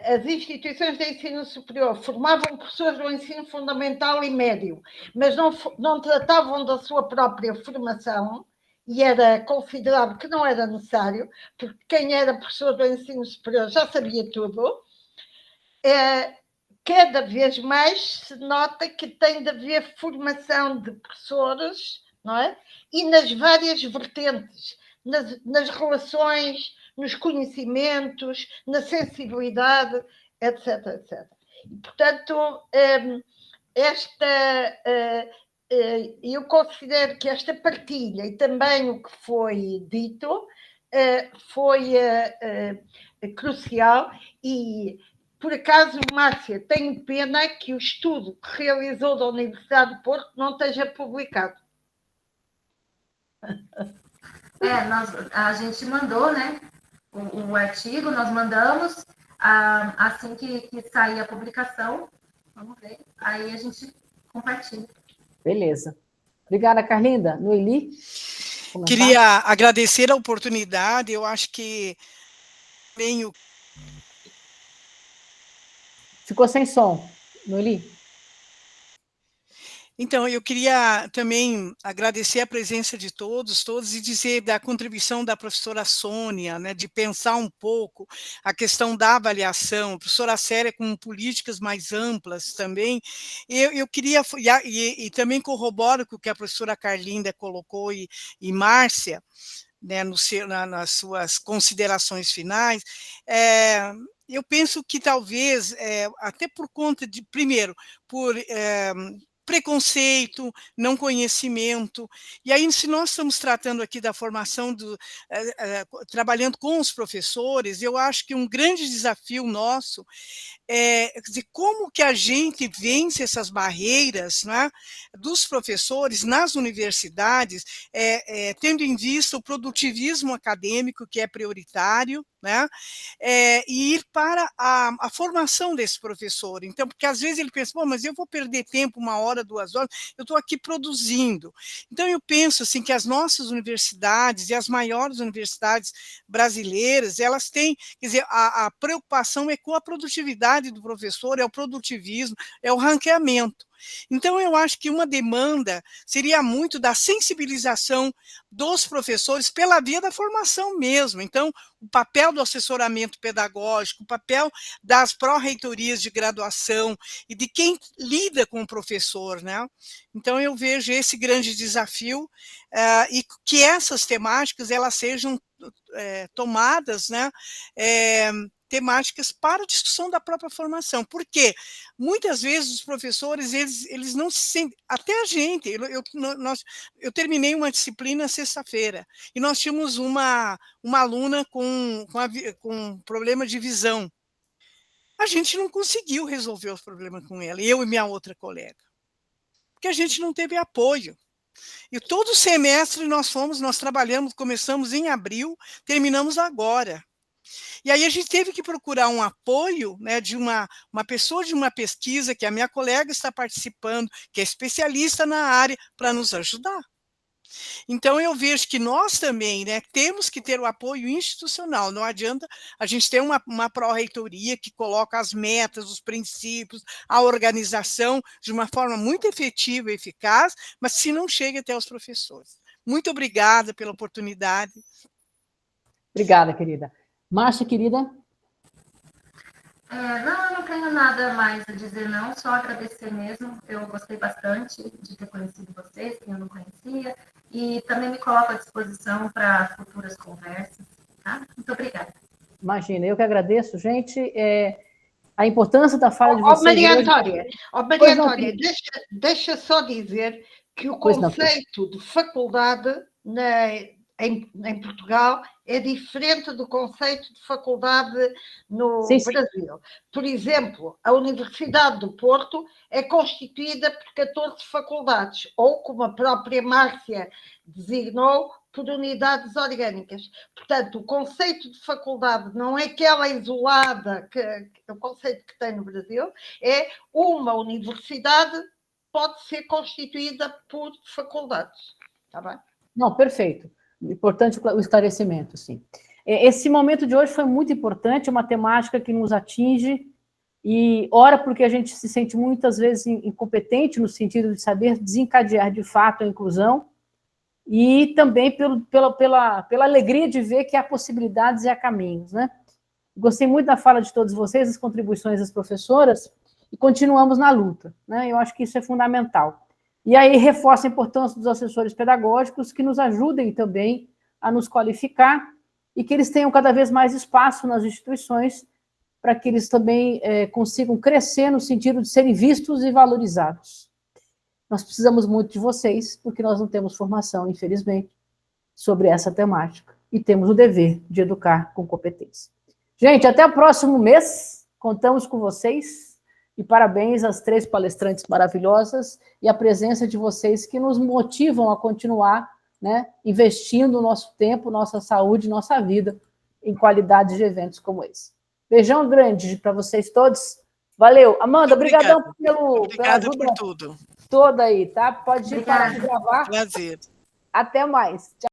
Speaker 2: as instituições de ensino superior formavam professores do ensino fundamental e médio, mas não tratavam da sua própria formação, e era considerado que não era necessário, porque quem era professor do ensino superior já sabia tudo, cada vez mais se nota que tem de haver formação de professores, não é? E nas várias vertentes, nas relações, nos conhecimentos, na sensibilidade, etc, etc. E, portanto, eu considero que esta partilha e também o que foi dito foi crucial e, por acaso, Márcia, tenho pena que o estudo que realizou da Universidade de Porto não esteja publicado.
Speaker 3: A gente mandou, né, o artigo, nós mandamos assim que sair a publicação, Vamos ver. Aí a gente compartilha.
Speaker 1: Beleza. Obrigada, Carlinda. Noeli?
Speaker 5: Queria agradecer a oportunidade, eu acho que venho...
Speaker 1: Ficou sem som, Noeli?
Speaker 5: Então, eu queria também agradecer a presença de todos e dizer da contribuição da professora Sônia, né, de pensar um pouco a questão da avaliação, a professora Célia com políticas mais amplas também. Eu queria, e também corroboro com o que a professora Carlinda colocou e Márcia, né, nas suas considerações finais, eu penso que talvez, até por conta de, primeiro, por preconceito, não conhecimento, e aí se nós estamos tratando aqui da formação, trabalhando com os professores, eu acho que um grande desafio nosso de como que a gente vence essas barreiras, né, dos professores nas universidades, tendo em vista o produtivismo acadêmico, que é prioritário, né, e ir para a formação desse professor. Então, porque às vezes ele pensa, mas eu vou perder tempo 1 hora, 2 horas, eu estou aqui produzindo. Então, eu penso assim, que as nossas universidades e as maiores universidades brasileiras, elas têm, quer dizer, a preocupação é com a produtividade do professor, é o produtivismo, é o ranqueamento. Então, eu acho que uma demanda seria muito da sensibilização dos professores pela via da formação mesmo. Então, o papel do assessoramento pedagógico, o papel das pró-reitorias de graduação e de quem lida com o professor, né? Então, eu vejo esse grande desafio e que essas temáticas elas sejam tomadas, né? Temáticas para a discussão da própria formação, porque muitas vezes os professores, eles não se sentem, até a gente, eu terminei uma disciplina sexta-feira, e nós tínhamos uma aluna com problema de visão. A gente não conseguiu resolver os problemas com ela, eu e minha outra colega, porque a gente não teve apoio. E todo semestre nós trabalhamos, começamos em abril, terminamos agora. E aí a gente teve que procurar um apoio, né, de uma pessoa de uma pesquisa, que a minha colega está participando, que é especialista na área, para nos ajudar. Então, eu vejo que nós também, né, temos que ter o apoio institucional, não adianta a gente ter uma pró-reitoria que coloca as metas, os princípios, a organização de uma forma muito efetiva e eficaz, mas se não chega até os professores. Muito obrigada pela oportunidade.
Speaker 1: Obrigada, querida. Márcia, querida?
Speaker 3: Eu não tenho nada mais a dizer, não, só agradecer mesmo. Eu gostei bastante de ter conhecido vocês, que eu não conhecia, e também me coloco à disposição para futuras conversas, tá? Muito obrigada.
Speaker 1: Imagina, eu que agradeço, gente. A importância da fala de vocês...
Speaker 2: Maria Antônia, deixa só dizer que o conceito de faculdade em Portugal é diferente do conceito de faculdade no Brasil. Por exemplo, a Universidade do Porto é constituída por 14 faculdades, ou, como a própria Márcia designou, por unidades orgânicas. Portanto, o conceito de faculdade não é aquela isolada, que o conceito que tem no Brasil, é uma universidade pode ser constituída por faculdades. Está bem?
Speaker 1: Não, perfeito. Importante o esclarecimento, sim. Esse momento de hoje foi muito importante, uma temática que nos atinge, e ora porque a gente se sente muitas vezes incompetente no sentido de saber desencadear de fato a inclusão, e também pela alegria de ver que há possibilidades e há caminhos, né? Gostei muito da fala de todos vocês, das contribuições das professoras, e continuamos na luta, né? Eu acho que isso é fundamental. E aí reforça a importância dos assessores pedagógicos que nos ajudem também a nos qualificar e que eles tenham cada vez mais espaço nas instituições para que eles também consigam crescer no sentido de serem vistos e valorizados. Nós precisamos muito de vocês, porque nós não temos formação, infelizmente, sobre essa temática. E temos o dever de educar com competência. Gente, até o próximo mês. Contamos com vocês. E parabéns às 3 palestrantes maravilhosas e a presença de vocês que nos motivam a continuar, né, investindo nosso tempo, nossa saúde, nossa vida em qualidade de eventos como esse. Beijão grande para vocês todos Valeu. Amanda,
Speaker 5: Muito
Speaker 1: obrigadão
Speaker 5: obrigada.
Speaker 1: pela
Speaker 5: Obrigada
Speaker 1: ajuda
Speaker 5: por tudo.
Speaker 1: toda aí, tá? Pode ir parar de
Speaker 3: Obrigada.
Speaker 1: gravar.
Speaker 5: Prazer.
Speaker 1: Até mais. Tchau.